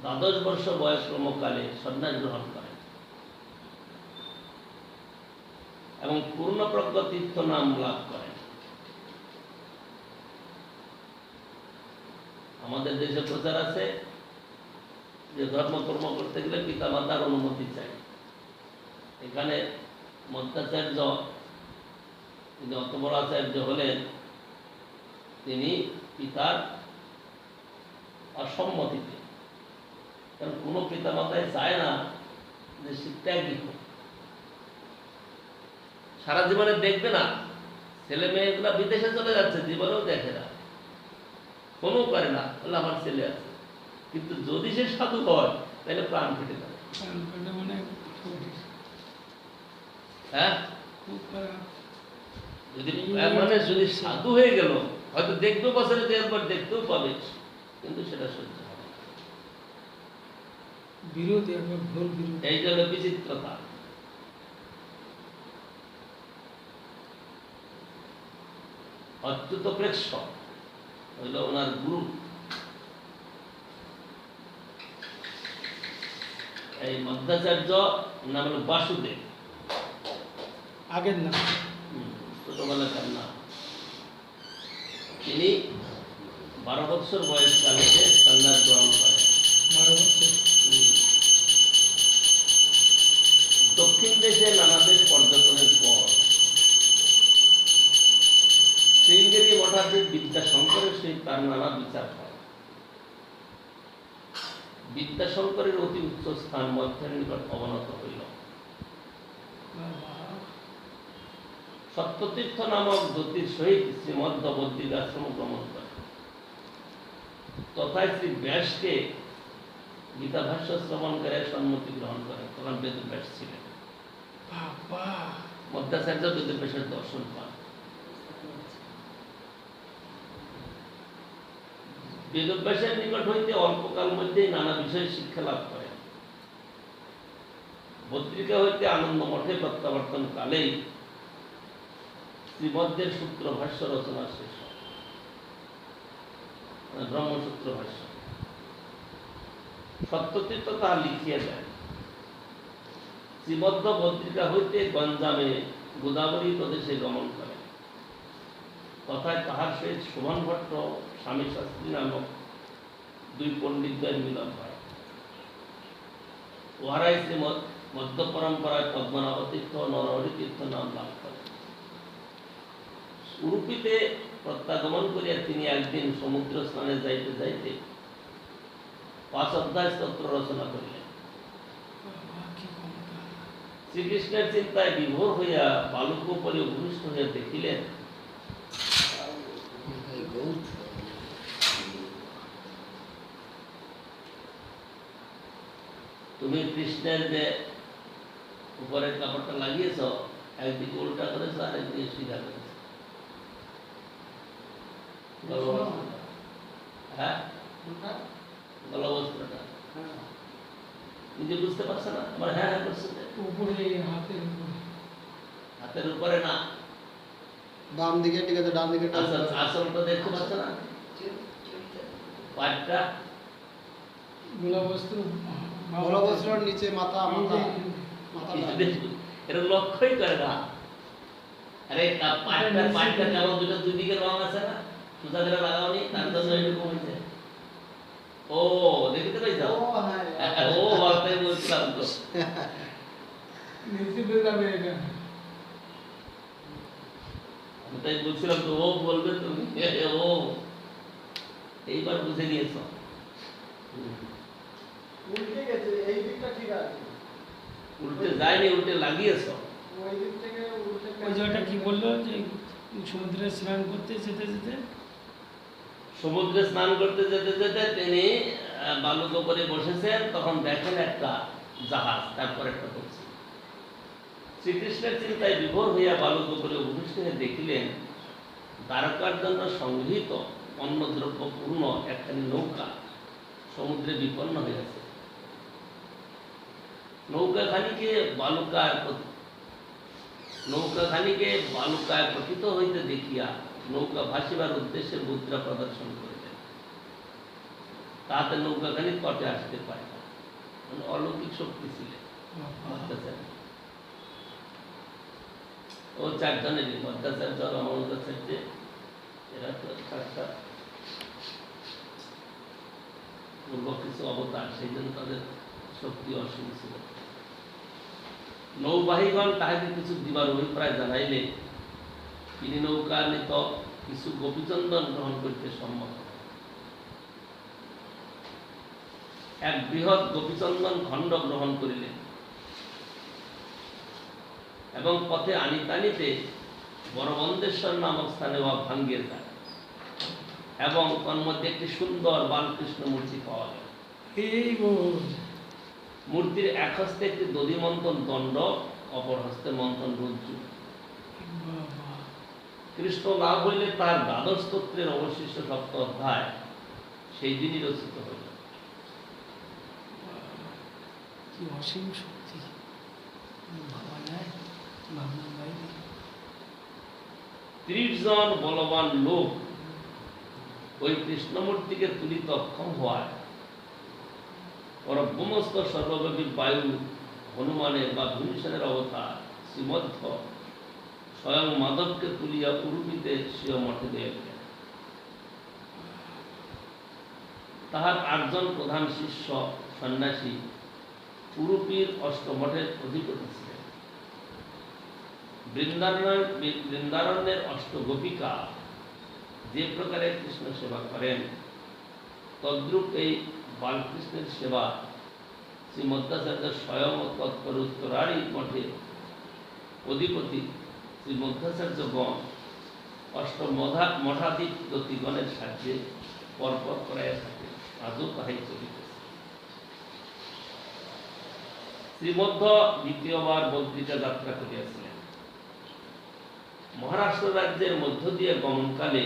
12 বর্ষ বয়সক্রমকালে সন্ন্যাস গ্রহণ করেন এবং পূর্ণপ্রজ্ঞ তীর্থ নাম লাভ করেন। আমাদের দেশে প্রচার আছে যে ধর্মকর্ম করতে গেলে পিতা মাতার অনুমতি চাই। এখানে মধ্যাচার্য তিনি অত বড় আচার্য হলেন, তিনি পিতার অসম্মতিতে, কারণ কোনো পিতা মাতায় চায় না যে শিক্ষায় হোক। সারা জীবনে দেখবে না, ছেলে মেয়েগুলা বিদেশে চলে যাচ্ছে, জীবনেও দেখে না, কোনো করে না, বলে আমার ছেলে আছে। কিন্তু যদি সে সাধু হয় তাহলে প্রাণ ফেটে যাবে। মানে হ্যাঁ, খুব খারাপ। যদি মানে যদি সাধু হয়ে গেল, হয়তো দেখতেও বছরে দেওয়ার পর দেখতেও পাবে, কিন্তু সেটা সহ্য হবে না। বিরোধী, একবার ঘোর বিরোধী। এই জন্য বিচিত্রতা। অচ্যুত প্রেক্ষ হইল ওনার গুরু। এই মধ্যাচার্য নাম হল বাসুদেব, আগের নাম। ছোটবেলাকার নাম। তিনি 12 বছর বয়সকালে সন্ন্যাস গ্রহণ করেন। 12 বছর। দক্ষিণ দেশে নানা দেশ পর্যটনের পর শৃঙ্গেরি মঠাধীশ বিদ্যাশঙ্করের সহিত তার নানা বিচার হয়। বিদ্যাশঙ্করের অতি উচ্চ স্থান মধ্যের নিকট অবনত হইল। সত্যতীর্থ নামক জ্যোতির সহিত শ্রীমধ্য বদ্রীর আশ্রম গমন করে। তথায় শ্রী ব্যাসকে গীতাভাষ্য শ্রবণ করে সম্মতি গ্রহণ করেন। তখন বেদব্যাস ছিলেন। বাবা, মধ্যাচার্য বেদব্যাসের দর্শন পান। বেদব্যাসের নিকট হইতে অল্পকাল মধ্যেই নানা বিষয়ে শিক্ষা লাভ করেন। বদ্রিকা হইতে আনন্দ মঠে প্রত্যাবর্তন কালেই শ্রীমধ্যের সূত্র ভাষ্য রচনা শেষ হয়, ব্রহ্মসূত্র ভাষ্য। সত্যতীর্থ তা লিখিয়ে দেন। শ্রীমধ্য বদ্রিকা হইতে গঞ্জামে গোদাবরী প্রদেশে গমন করেন। তথায় তাহার সহিত শোভন ভট্ট স্বামী শাস্ত্রী নামক 2 পণ্ডিতদের মিলন হয়। উহারাই শ্রীমদ মধ্য পরম্পরায় পদ্মনাভ তীর্থ নরহরি তীর্থ নাম লাভ করেন। উড়ুপিতে প্রত্যাগমন করিয়া তিনি একদিন সমুদ্র স্নানে যাইতে যাইতে 5 অধ্যায় স্তোত্র রচনা করিলেন। শ্রীকৃষ্ণের চিন্তায় বিভোর হইয়া বালুক উপরে ভূমিষ্ঠ হইয়া দেখিলেন তুমি কৃষ্ণের যে উপরের কাপড়টা লাগিয়েছ একদিকে উল্টা করেছ আর একদিকে সিধা করেছ। হ্যাঁ, গলবস্ত্রটা নিজে বুঝতে পারছে না। আমার হ্যাঁ হ্যাঁ করছে উপরে, হাতের উপরে। হাতের উপরে না, বাম দিকে, ঠিক আছে, ডান দিকে আসলটা দেখতে পাচ্ছে না। পাটটা গোলাবস্ত্র, গলবস্ত্রর নিচে মাথা, মাথা এটা লক্ষ্যই করে না। আরে পাটটা কেমন দুই দিকে রং আছে না, সুতা করে লাগাওনি, তার জন্য এরকম হয়েছে। ও দেখতে পাইছ? ও বাবাই বলছিলাম তো, তাই বলছিলাম তো, ও বলবে তুমি, ও এইবার বুঝে নিয়েছ। উল্টে গেছে, এই দিকটা ঠিক আছে, উল্টে যায়নি, উল্টে লাগিয়েছ। ওই দিক থেকে উল্টে। ওই জায়গাটা কি বললো যে সমুদ্রে স্নান করতে যেতে যেতে, সমুদ্রে স্নান করতে যেতে যেতে তিনি বালুর উপরে বসেছেন। তখন দেখেন একটা জাহাজ, তারপর একটা করছে। শ্রীকৃষ্ণের চিন্তায় বিভোর হইয়া বালুর উপরে ভূমিষ্ঠ হয়ে দেখিলেন দ্বারকার জন্য সংগৃহীত অন্নদ্রব্য পূর্ণ একখানি নৌকা সমুদ্রে বিপন্ন হইয়াছে। নৌকাখানিকে বালুকায় পতিত হইতে দেখিয়া নৌকা ভাসিবার উদ্দেশ্যে মুদ্রা প্রদর্শন করিলেন। তাতে নৌকাখানি তটে আসতে পারে না, মানে অলৌকিক শক্তি ছিলেন। ও 4 জনেরই, মধ্যাচার্য, রামানুজাচার্য, এরা তো সাক্ষাৎ পূর্ব কিছু অবতার, সেই জন্য তাদের শক্তি অসীম ছিল। নৌবাহীগণ তাহাকে কিছু দিবার অভিপ্রায় জানাইলে তিনি নৌকা নিত কিছু গোপীচন্দন গ্রহণ করিতে সম্মত। এক বৃহৎ গোপীচন্দন খণ্ড গ্রহণ করিলেন এবং পথে আনিতে আনিতে বড়বন্দেশ্বর নামক স্থানে ভাঙ্গিয়ে যায় এবং তন্মধ্যে একটি সুন্দর বালকৃষ্ণ মূর্তি পাওয়া গেল। এই মূর্তির এক হস্তে একটি দধিমন্থন দণ্ড, অপর হস্তে মন্থন রজ্জু। কৃষ্ণ লাভ হইলে তার দ্বাদশ স্তোত্রের অবশিষ্ট 7 অধ্যায় সেই দিনই রচিত হইল। কি অসীম শক্তি, ভাবা যায়, ভাবনার বাইরে। 30 জন বলবান লোক ওই কৃষ্ণমূর্তিকে তুলিতে অক্ষম হওয়ায় পরব্রহ্মস্থ সর্বব্যাপী বায়ু হনুমানের বা ভীমসেনের অবতার শ্রীমধ্য স্বয়ং মাধবকে তুলিয়া উরুপিতে স্বীয় মঠে দিয়ে গেলেন। তাহার 8 জন প্রধান শিষ্য সন্ন্যাসী উরুপির অষ্টমঠের অধিপতি ছিলেন। বৃন্দারণ্যের অষ্টগোপিকা যে প্রকারে কৃষ্ণ সেবা করেন, তদ্রূপ এই বালকৃষ্ণের সেবা শ্রীমধ্যাচার্য স্বয়ং তৎপর উত্তরারি মঠে অধিপতি শ্রী মধ্যাচার্যগণ মঠাধিপতিগণের সাহায্যে পরপর করাইয়া থাকে। আজও তাহাই চলিতেছে। শ্রীমধ্য দ্বিতীয়বার বক্তৃতা যাত্রা করিয়াছিলেন। মহারাষ্ট্র রাজ্যের মধ্য দিয়ে গমনকালে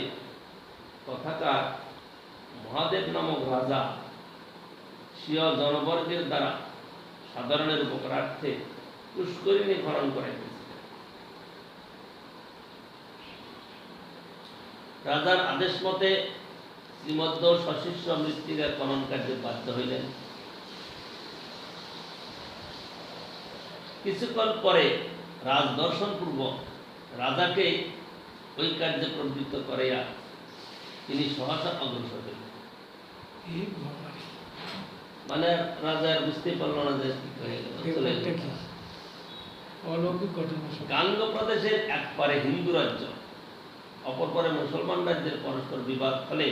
তথাকার মহাদেব নামক রাজা স্বীয় জনবর্গের দ্বারা সাধারণের উপকারার্থে পুষ্করিণী খনন করাইতেছিলেন। রাজার আদেশ মতে শ্রীমধ্য সশিষ্য মৃত্তিকা খনন কার্যে বাধ্য হইলেন। কিছুক্ষণ পরে রাজদর্শন পূর্বক রাজাকে ওই কার্যে প্রবৃত্ত করাইয়া তিনি সহসা অগ্রসর হইলেন। এই ভগবান, মানে রাজা আর বুঝতেই পারল না যে কি হয়ে গেল, চলে ব্যাপারটা গেল। কি? অলৌকিক ঘটনা সব। গাঙ্গ প্রদেশের এক পারে হিন্দু রাজ্য, অপর পারে মুসলমান রাজ্যের পরস্পর বিবাদ ফলে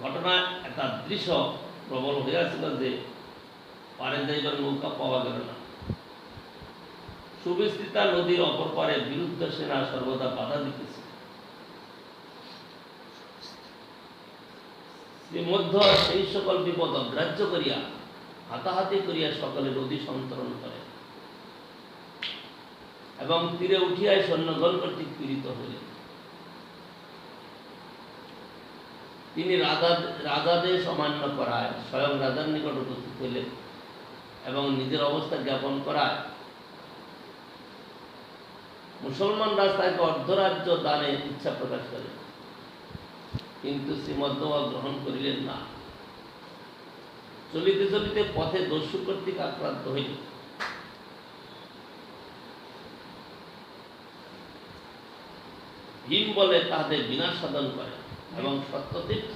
ঘটনা একটা দৃশ্য প্রবল হইয়াছিল যে পারে যাইবার নৌকা পাওয়া গেল না। সুবিস্তৃতা নদীর অপর পারে বিরুদ্ধ সেনা সর্বদা বাধা দিতেছে। শ্রীমধ্য সেই সকল বিপদ অগ্রাহ্য করিয়া হাতাহাতি করিয়া সকলে নদী সন্তরণ করে এবং তীরে উঠিয়াই সৈন্যগণ কর্তৃক পীড়িত হইলেন। তিনি রাজাদেশ অমান্য করায় স্বয়ং রাজার নিকট উপস্থিত হইলেন এবং নিজের অবস্থা জ্ঞাপন করায় মুসলমান রাস্তাকে অর্ধরাজ্য দানে ইচ্ছা প্রকাশ করেন, কিন্তু শ্রীমধ্য গ্রহণ করিলেন না। চলিতে চলিতে পথে দস্যু কর্তৃক আক্রান্ত হইল। ভীম বলে তাহাদের বিনাশ সাধন করে এবং সত্যতীর্থ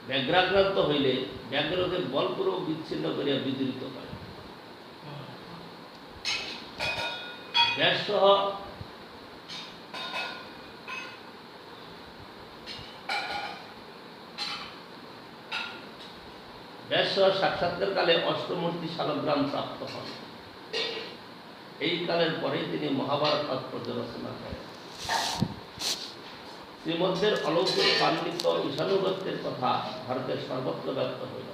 ব্যাঘ্রাক্রান্ত হইলে ব্যাঘ্রকে বলপূর্বক বিচ্ছিন্ন করিয়া বিদূরিত করে। ব্যাসসহ সাক্ষাৎকার কালে অষ্টমূর্তি শালগ্রাম প্রাপ্ত হন। এই কালের পরে তিনি মহাভারত তাৎপর্য রচনা করেন। শ্রীমধ্যের অলৌকিক পাণ্ডিত্য ঈশানুগত্যের কথা ভারতের সর্বত্র ব্যক্ত হইল।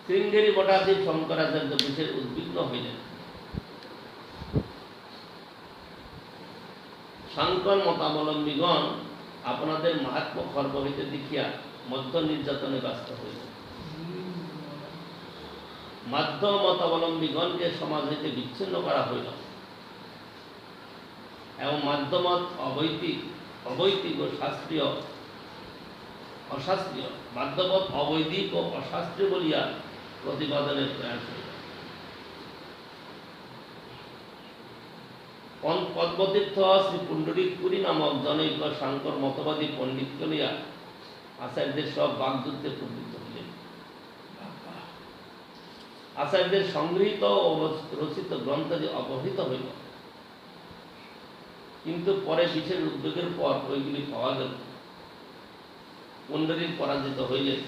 শৃঙ্গেরি বটাধীপ শঙ্করাচার্য বিশেষ উদ্বিগ্ন হইলেন। সাংকর মতাবলম্বীগণ আপনাদের মাহাত্ম্য খর্ব হইতে দেখিয়া মধ্য নির্যাতনে ব্যস্ত হইলেন। মাধ্য মতাবলম্বীগণকে সমাজ হইতে বিচ্ছিন্ন করা হইল এবং মাধ্যমত অবৈদিক ও শাস্ত্রীয় অশাস্ত্রীয় মাধ্যমত অবৈদিক ও অশাস্ত্রীয় বলিয়া প্রতিপাদনের প্রয়াস হইল। পদ্মতীর্থ শ্রী পুণ্ডরিক পুরী নামক জনৈক সাংকর মতবাদী পণ্ডিতকে লইয়া আচার্যদের সব বাগযুদ্ধে প্রবৃত্ত হইলেন। আচার্যদের সংগৃহীত ও রচিত গ্রন্থাদি অপহৃত হইল, কিন্তু পরে বিশেষ উদ্যোগের পর ওইগুলি পাওয়া গেল। পুণ্ডরীক পরাজিত হইলেন।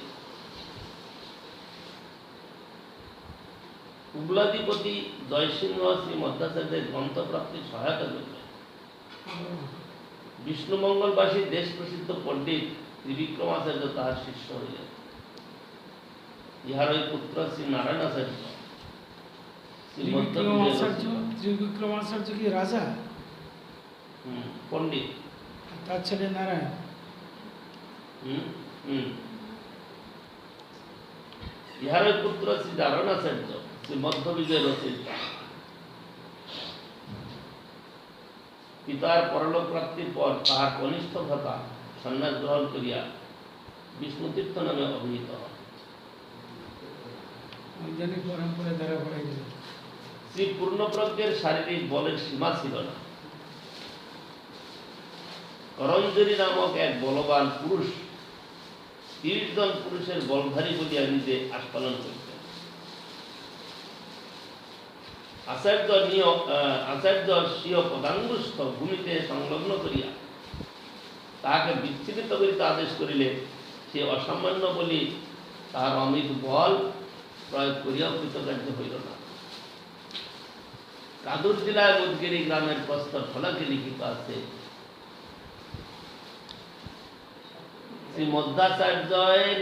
উবলাধিপতি জয়সিংহ শ্রী মধ্যাচার্যের গ্রন্থপ্রাপ্তির সহায়তা করিলেন। বিষ্ণুমঙ্গলবাসী দেশ প্রসিদ্ধ পণ্ডিত ত্রিবিক্রমাচার্য তাহার শিষ্য হইলেন। ইহার ওই পুত্র শ্রী নারায়ণাচার্য ত্রিবিক্রমাচার্য কি রাজা? পণ্ডিত, তার ছেলে নারায়ণ। ইহার পুত্র শ্রী দারণাচার্য শ্রী মধ্যবিজয় রচিত পিতার পরলোক প্রাপ্তির পর তাহার কনিষ্ঠ ভ্রাতা সন্ন্যাস গ্রহণ করিয়া বিষ্ণুতীর্থ নামে অভিহিত হন। বৈজ্ঞানিক পরম্পরা দ্বারা পড়াই গেল। শ্রী পূর্ণপ্রজ্ঞের শারীরিক বলের সীমা ছিল না। করঞ্জরি নামক এক বলবান পুরুষ 30 জন পুরুষের বলধারী বলিয়া নিজে আস্ফালন করিতেন। আচার্য স্বীয় পদাঙ্গুস্থ ভূমিতে সংলগ্ন করিয়া তাহাকে বিচ্ছিন্ন করিতে আদেশ করিলে সে অসামান্য বলি তাহার অমিত বল প্রয়োগ করিয়াও কৃতকার্য হইল না। কাদুর জেলায় মুদগিরি গ্রামের প্রস্তর ফলকে লিখিত আছে, শ্রী মধ্যাচার্যের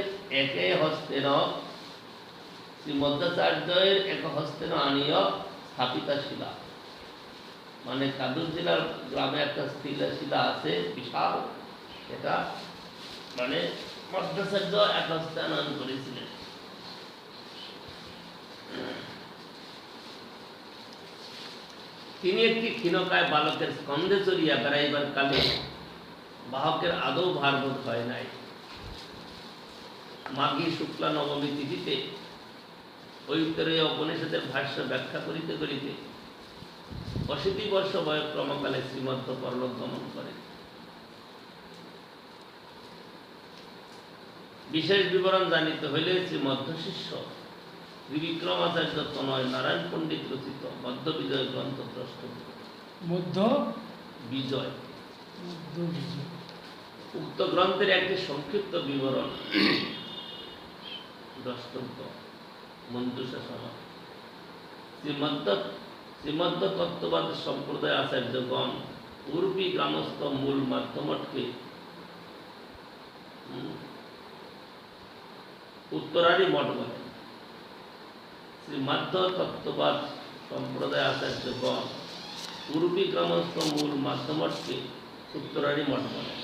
এক হস্তেন আনিয় স্থাপিতা শিলা, মানে কাদুর জেলার গ্রামে একটা শিলা আছে বিশাল, এটা মানে মধ্যাচার্য এক হস্তে আনয়ন করেছিলেন। তিনি একটি ক্ষীণকায় বালকের স্কন্ধে চড়িয়া বেড়াইবার কালে বাহকের আদৌ ভারবোধ হয় নাই। মাঘী শুক্লা নবমী তিথিতে ঐতরেয় উপনিষদের ভাষ্য ব্যাখ্যা করিতে করিতে 80 বর্ষ বয়ক্রমকালে শ্রীমধ্য পরলোক গমন করেন। বিশেষ বিবরণ জানিতে হইলে শ্রীমধ্য শিষ্য ত্রিবিক্রমাচার্য তনয় নারায়ণ পণ্ডিত রচিত মধ্য বিজয় গ্রন্থ দ্রষ্টব্য। মধ্য বিজয় বিজয় উক্ত গ্রন্থের একটি সংক্ষিপ্ত বিবরণ দ্রষ্টব্য। মঞ্জুষা সভা শ্রীমধ্য তত্ত্ববাদ সম্প্রদায় আচার্যগণ পূর্বী গ্রামস্থ মূল মাধ্যমঠকে উত্তরারি মঠ বলেন। শ্রীমধ্য তত্ত্ববাদ সম্প্রদায় আচার্যগণ পূর্বী গ্রামস্থ মূল মাধ্যমঠকে উত্তরারি মঠ বলেন।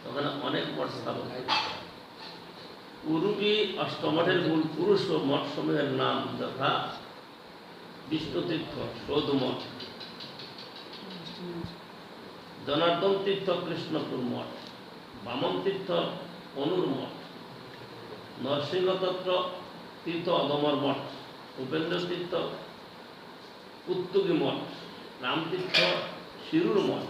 ওখানে অনেক মঠ স্থাপন হয়েছে। পূর্বী অষ্টমঠের মূল পুরুষ ও মঠ সমূহের নাম যথা বিষ্ণুতীর্থ সৌধ মঠ, জনার্দন তীর্থ কৃষ্ণপুর মঠ, বামন তীর্থ অনুর মঠ, নরসিংহতত্ত্ব তীর্থ অদমর মঠ, উপেন্দ্র তীর্থ পুত্তুগী মঠ, রামতীর্থ শিরুর মঠ,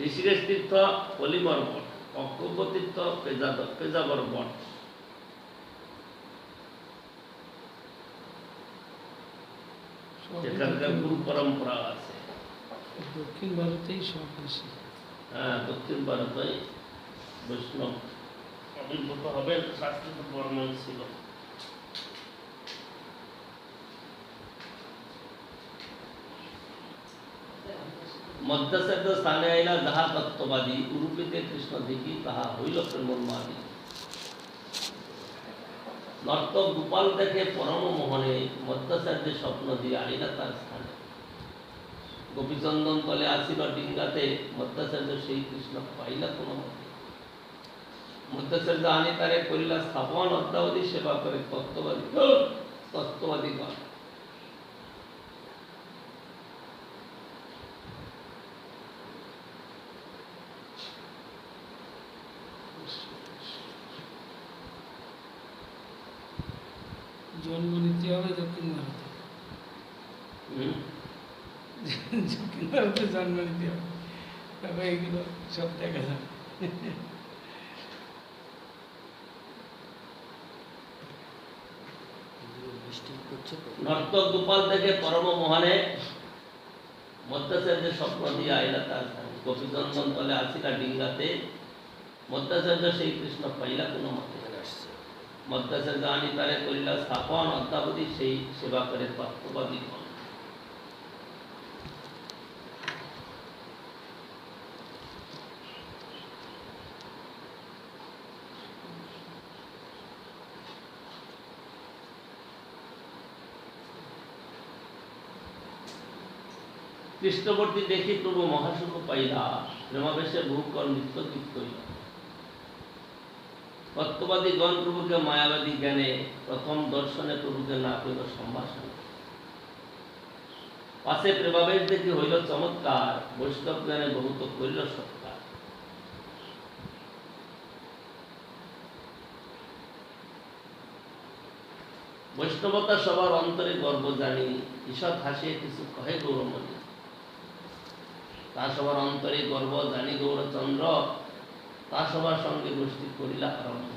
ঋষিকেশ তীর্থ পলিমর মঠ, অক্ষব্য তীর্থ পেজাবর মঠ। এখানকার গুরু পরম্পরা আছে। দক্ষিণ ভারতেই সব বেশি। হ্যাঁ, দক্ষিণ ভারতে বৈষ্ণব আবির্ভূত হবেন, শাস্ত্রিত বর্ণন ছিল। মধ্যাচার্য স্থানে আইলা যাহা তত্ত্ববাদী উরূপীতে কৃষ্ণ দেখি তাহা হইল প্রেমোন্মাদী। নর্তক গোপাল দেখে পরম মোহনে মধ্যাচার্যের স্বপ্ন দিয়ে আইলা তার স্থানে। গোপীচন্দন তলে আসিল ডিঙ্গাতে মধ্যাচার্য সেই কৃষ্ণ পাইলা কোন মতে। মধ্যাচার্য আনি তারে করিলা স্থাপন অদ্যাবধি সেবা করে তত্ত্ববাদীগণ। জন্ম নিতে হবে দক্ষিণ ভারতে। দক্ষিণ ভারতে জন্ম নিতে হবে, তবে এগুলো সব দেখা যাবে। নর্তক গোপাল থেকে পরম মোহনে মধ্যাচার্যের স্বপ্ন দিয়ে আইলা তার গোপীচন্দন তলে আসিলা ডিঙ্গাতে মধ্যাচার্য সেই কৃষ্ণ পাইলা কোন মতে। মধ্যাচার্য আনি তারে করিলা স্থাপন অদ্যাবধি সেই সেবা করে তত্ত্ববাদীগণ। কৃষ্ণবর্তী দেখি প্রভু মহাসুখ পাইলা, প্রেমাবেশে বহুকর নৃত্য গীত করিল। তত্ত্ববাদীগণ প্রভুকে মায়াবাদী জ্ঞানে প্রথম দর্শনে প্রভুকে না করিল সম্ভাষণ। পাশে প্রেমাবেশ দেখি হইল চমৎকার, বৈষ্ণব জ্ঞানে বহুত করিল সৎকার। বৈষ্ণবতা সবার অন্তরে গর্ব জানি, ঈষৎ হাসিয়ে কিছু কহে গৌরমণি। তা সবার অন্তরে গর্ব জানি গৌরচন্দ্র, তা সবার সঙ্গে গোষ্ঠী করিলা আরম্ভ।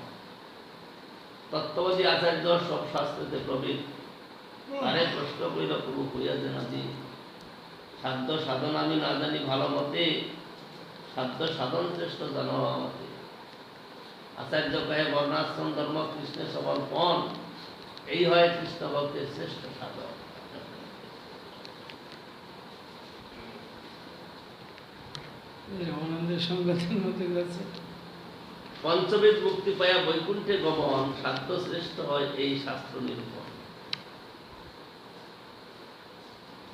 তত্ত্ববাদী আচার্য সব শাস্ত্রতে প্রবীণ, তারে প্রশ্ন করিল প্রভু হইয়া যে নাজি। সাধ্য সাধন আমি না জানি ভালো মতে, সাধ্য সাধন শ্রেষ্ঠ জানো আমাকে। আচার্য কহে বর্ণাশ্রম ধর্ম কৃষ্ণের সমর্পণ, এই হয় কৃষ্ণ ভক্তের শ্রেষ্ঠ সাধন। রামানন্দের সংঘাতের মধ্যে গেছে। পঞ্চবেদ মুক্তি পায়া বৈকুণ্ঠে গমন, সাধ্য শ্রেষ্ঠ হয় এই শাস্ত্র নিরূপণ।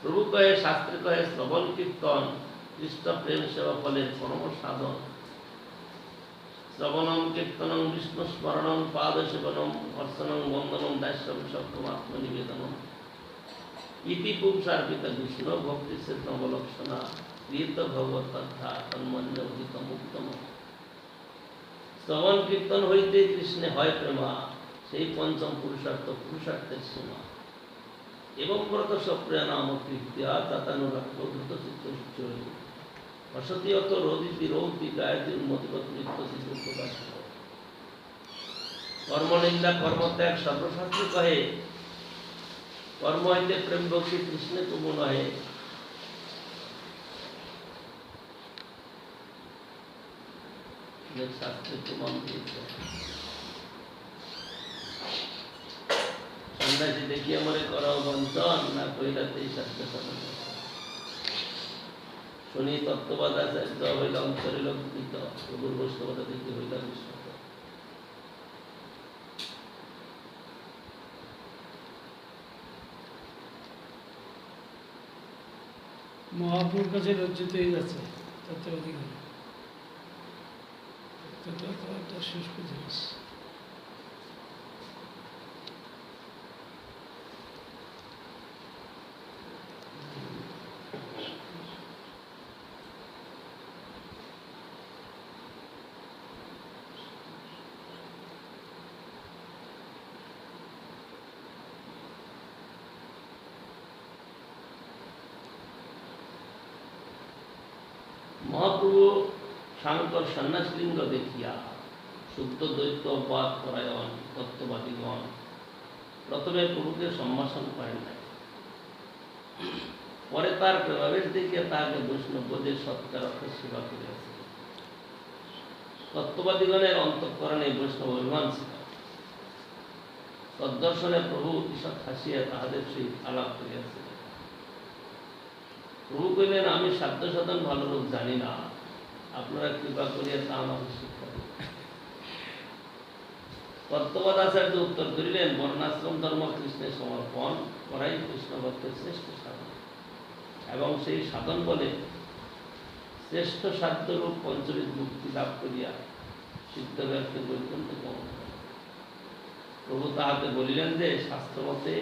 প্রভু কহে শাস্ত্রে কহে শ্রবণ কীর্তন, কৃষ্ণ প্রেম সেবা ফলের পরম সাধন। শ্রবণম কীর্তনম বিষ্ণু স্মরণম পাদ সেবনম অর্চনম বন্দনম দাস্যম সপ্তম আত্মনিবেদনম। ইতি পুংসার্পিত বিষ্ণু ভক্তি সিদ্ধ অবলক্ষণা, প্রিয়ত ভগবত তথা তন্মন্য অধিক মুক্তম। শ্রবণ কীর্তন হইতে কৃষ্ণে হয় প্রেমা, সেই পঞ্চম পুরুষার্থ পুরুষার্থের সীমা। এবং ব্রত সপ্রিয়া নাম কীর্তিয়া তাতানুরাক্ষ দ্রুত চিত্ত চৈ, অসতীয়ত রোদিতি রৌতি গায়তি উন্মতিগত নিত্য চিত্র প্রকাশ। কর্মনিন্দা কর্মত্যাগ সর্বশাস্ত্রে কহে, কর্ম হইতে প্রেম ভক্তি কৃষ্ণে তুমু নহে। শাস্ত্রে তুমন দিয়েছে সন্ন্যাসী দেখিয়া মরে করাও বঞ্চন, না কইলাতেই শাস্ত্র সাধন। শুনি তত্ত্ববাদ আচার্য হইল অন্তরে লক্ষিত, প্রভুর বৈষ্ণবতা দেখি হইল বিস্মৃত। মহাপুর কাছে লজ্জিত হয়ে যাচ্ছে তত্ত্বাবধান, শুষ্ক জিনিস। মহাপ্রভু শাঙ্কর সন্ন্যাসলিঙ্গ দেখিয়া শুদ্ধ দ্বৈত বাদ পরায়ণ তত্ত্ববাদীগণ প্রথমে প্রভুকে সম্ভাষণ করেন নাই, পরে তার প্রেমাবেশ দেখিয়া তাহাকে বৈষ্ণবদের সৎকার অর্থে সেবা করিয়াছে। তত্ত্ববাদীগণের অন্তঃকরণে বৈষ্ণব অভিমান ছিল। তদ্দর্শনে প্রভু ঈষৎ হাসিয়া তাহাদের সহিত আলাপ করিয়াছিলেন। প্রভু কহিলেন, আমি সাধ্য সাধন ভালো রূপ জানি না, আপনারা কৃপা করিয়া তা আমাকে শিক্ষা দিন। তত্ত্ববাদ আচার্য উত্তর করিলেন, বর্ণাশ্রম ধর্ম কৃষ্ণের সমর্পণ করাই কৃষ্ণ ভক্তের শ্রেষ্ঠ সাধন, এবং সেই সাধন বলে শ্রেষ্ঠ সাধ্যরূপ পঞ্চবিধ মুক্তি লাভ করিয়া সিদ্ধ ব্যক্তি বৈকুণ্ঠ গমন করে। প্রভু তাহাকে বলিলেন যে শাস্ত্রমতে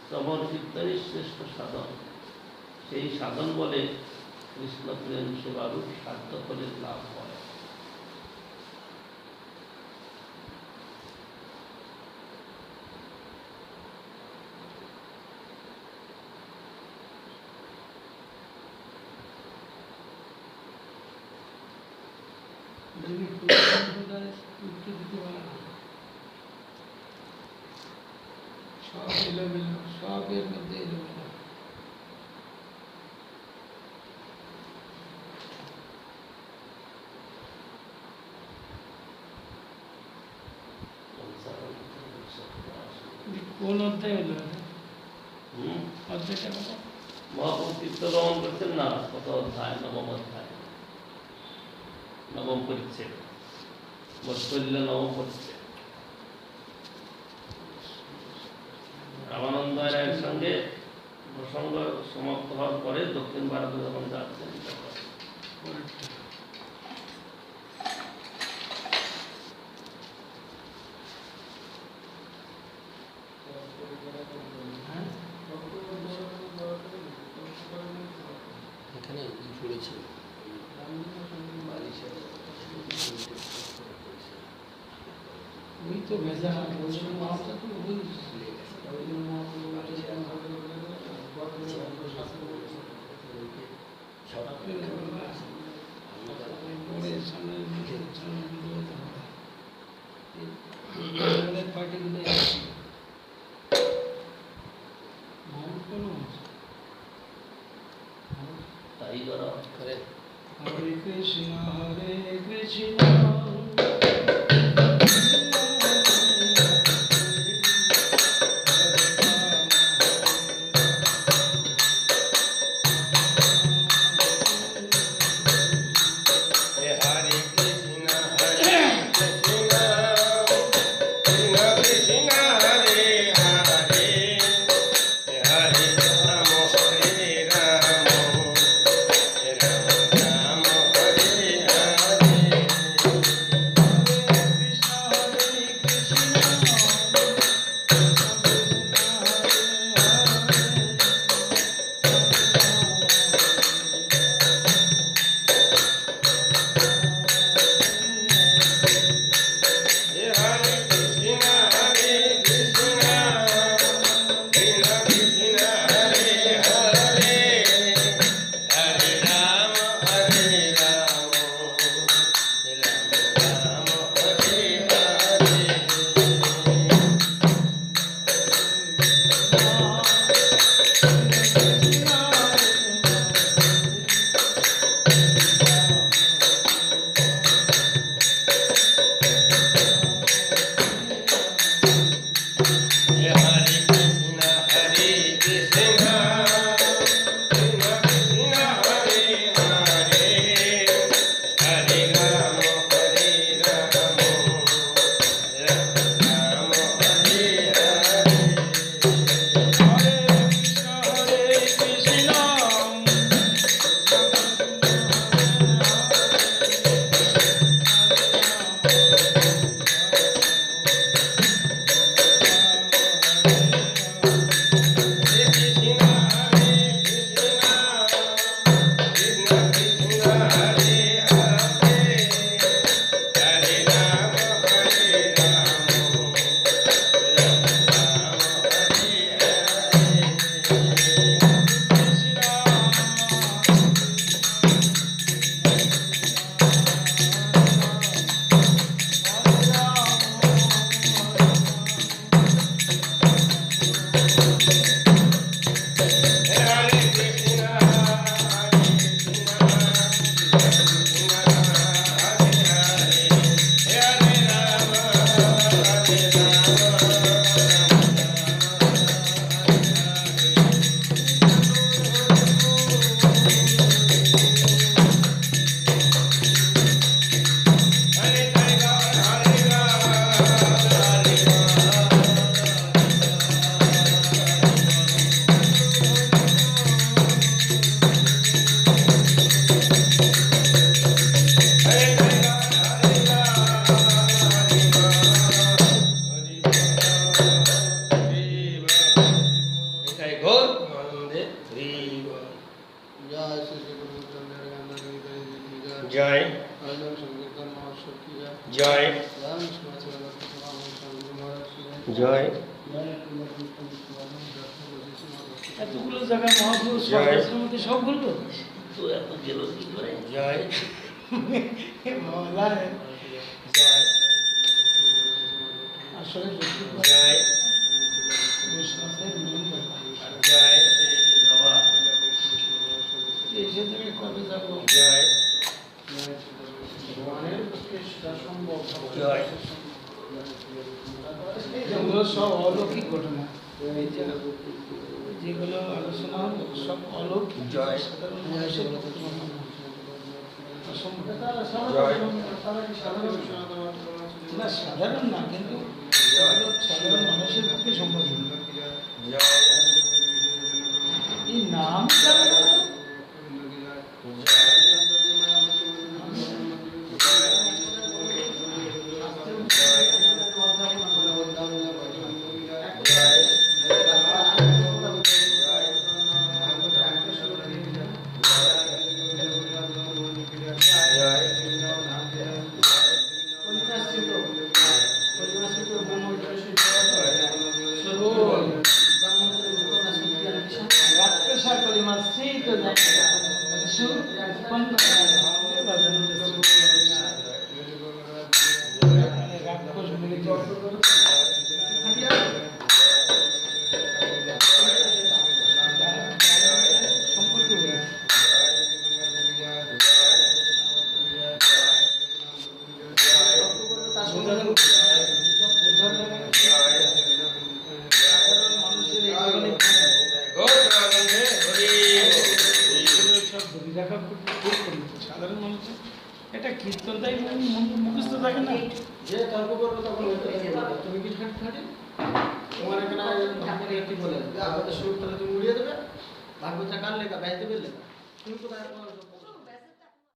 শ্রবণ কীর্তনই শ্রেষ্ঠ সাধন, সেই সাধন বলে কৃষ্ণ প্রেম সেবারূপ সাধ্য ফলের লাভ হয়। সব এলোমেলো, সবের মধ্যে এলোমেলো। কোন অধ্যায় হলো অধ্যায়টা কথা? মহাপ্রভু তীর্থ গমন করছেন না, কত অধ্যায়? নবম অধ্যায়, নবম পরিচ্ছেদ, বৎসল্য নবম পরিচ্ছেদ। রামানন্দ রায়ের সঙ্গে প্রসঙ্গ সমাপ্ত হওয়ার পরে দক্ষিণ ভারতে যখন যাচ্ছেন দিয়েছে ওই তো ভেজা রবীন্দ্র মহাপ্রভু তো ওই রবীন্দ্র মহাপ্রভু পরে সামনে পার্টিগুলো মাউন্ট কেন তাই করা করে হরে কৃষ্ণ জয় জয় জয় এতগুলো জায়গায় মহাপ্রভু জয়। মধ্যে সব ঘুরলো তো এত গেল কি করে? জয় বাবা, জয় আসলে সত্যি কথা, জয় বৈষ্ণবদের মেন ব্যাপার। জয় বাবা, এই যে থেকে কবে যাবো জয় ভগবানের পক্ষে সেটা সম্ভব জয় এগুলো সব অলৌকিক ঘটনা এই যে যেগুলো আলোচনা হলো সব অলৌকিক জয়। সাধারণ মানুষের পক্ষে সম্ভব না। অসম্ভব। জয় না সাধারণ না, কিন্তু জয়। এগুলো সাধারণ মানুষের পক্ষে সম্ভব না। জয় এই নাম জানা যায়? সেই তো জানি সুর উৎপন্ন রাক্ষস বলে সম্পর্কে বলেছি সাধারণ মানুষের এই ধরনের এগুলো সব ধরে রাখা খুব কঠিন। সাধারণ মানুষের এটা কীর্তনটাই মুখস্থ থাকে না। যে তর্ক করবে তখন তুমি কি খাটি তোমার এখানে ঠাকুরের একটি বলে ভাগবতের সুর তাহলে তুমি উড়িয়ে দেবে, ভাগবতটা কার লেখা বাইতে পেলে তুমি কোথায়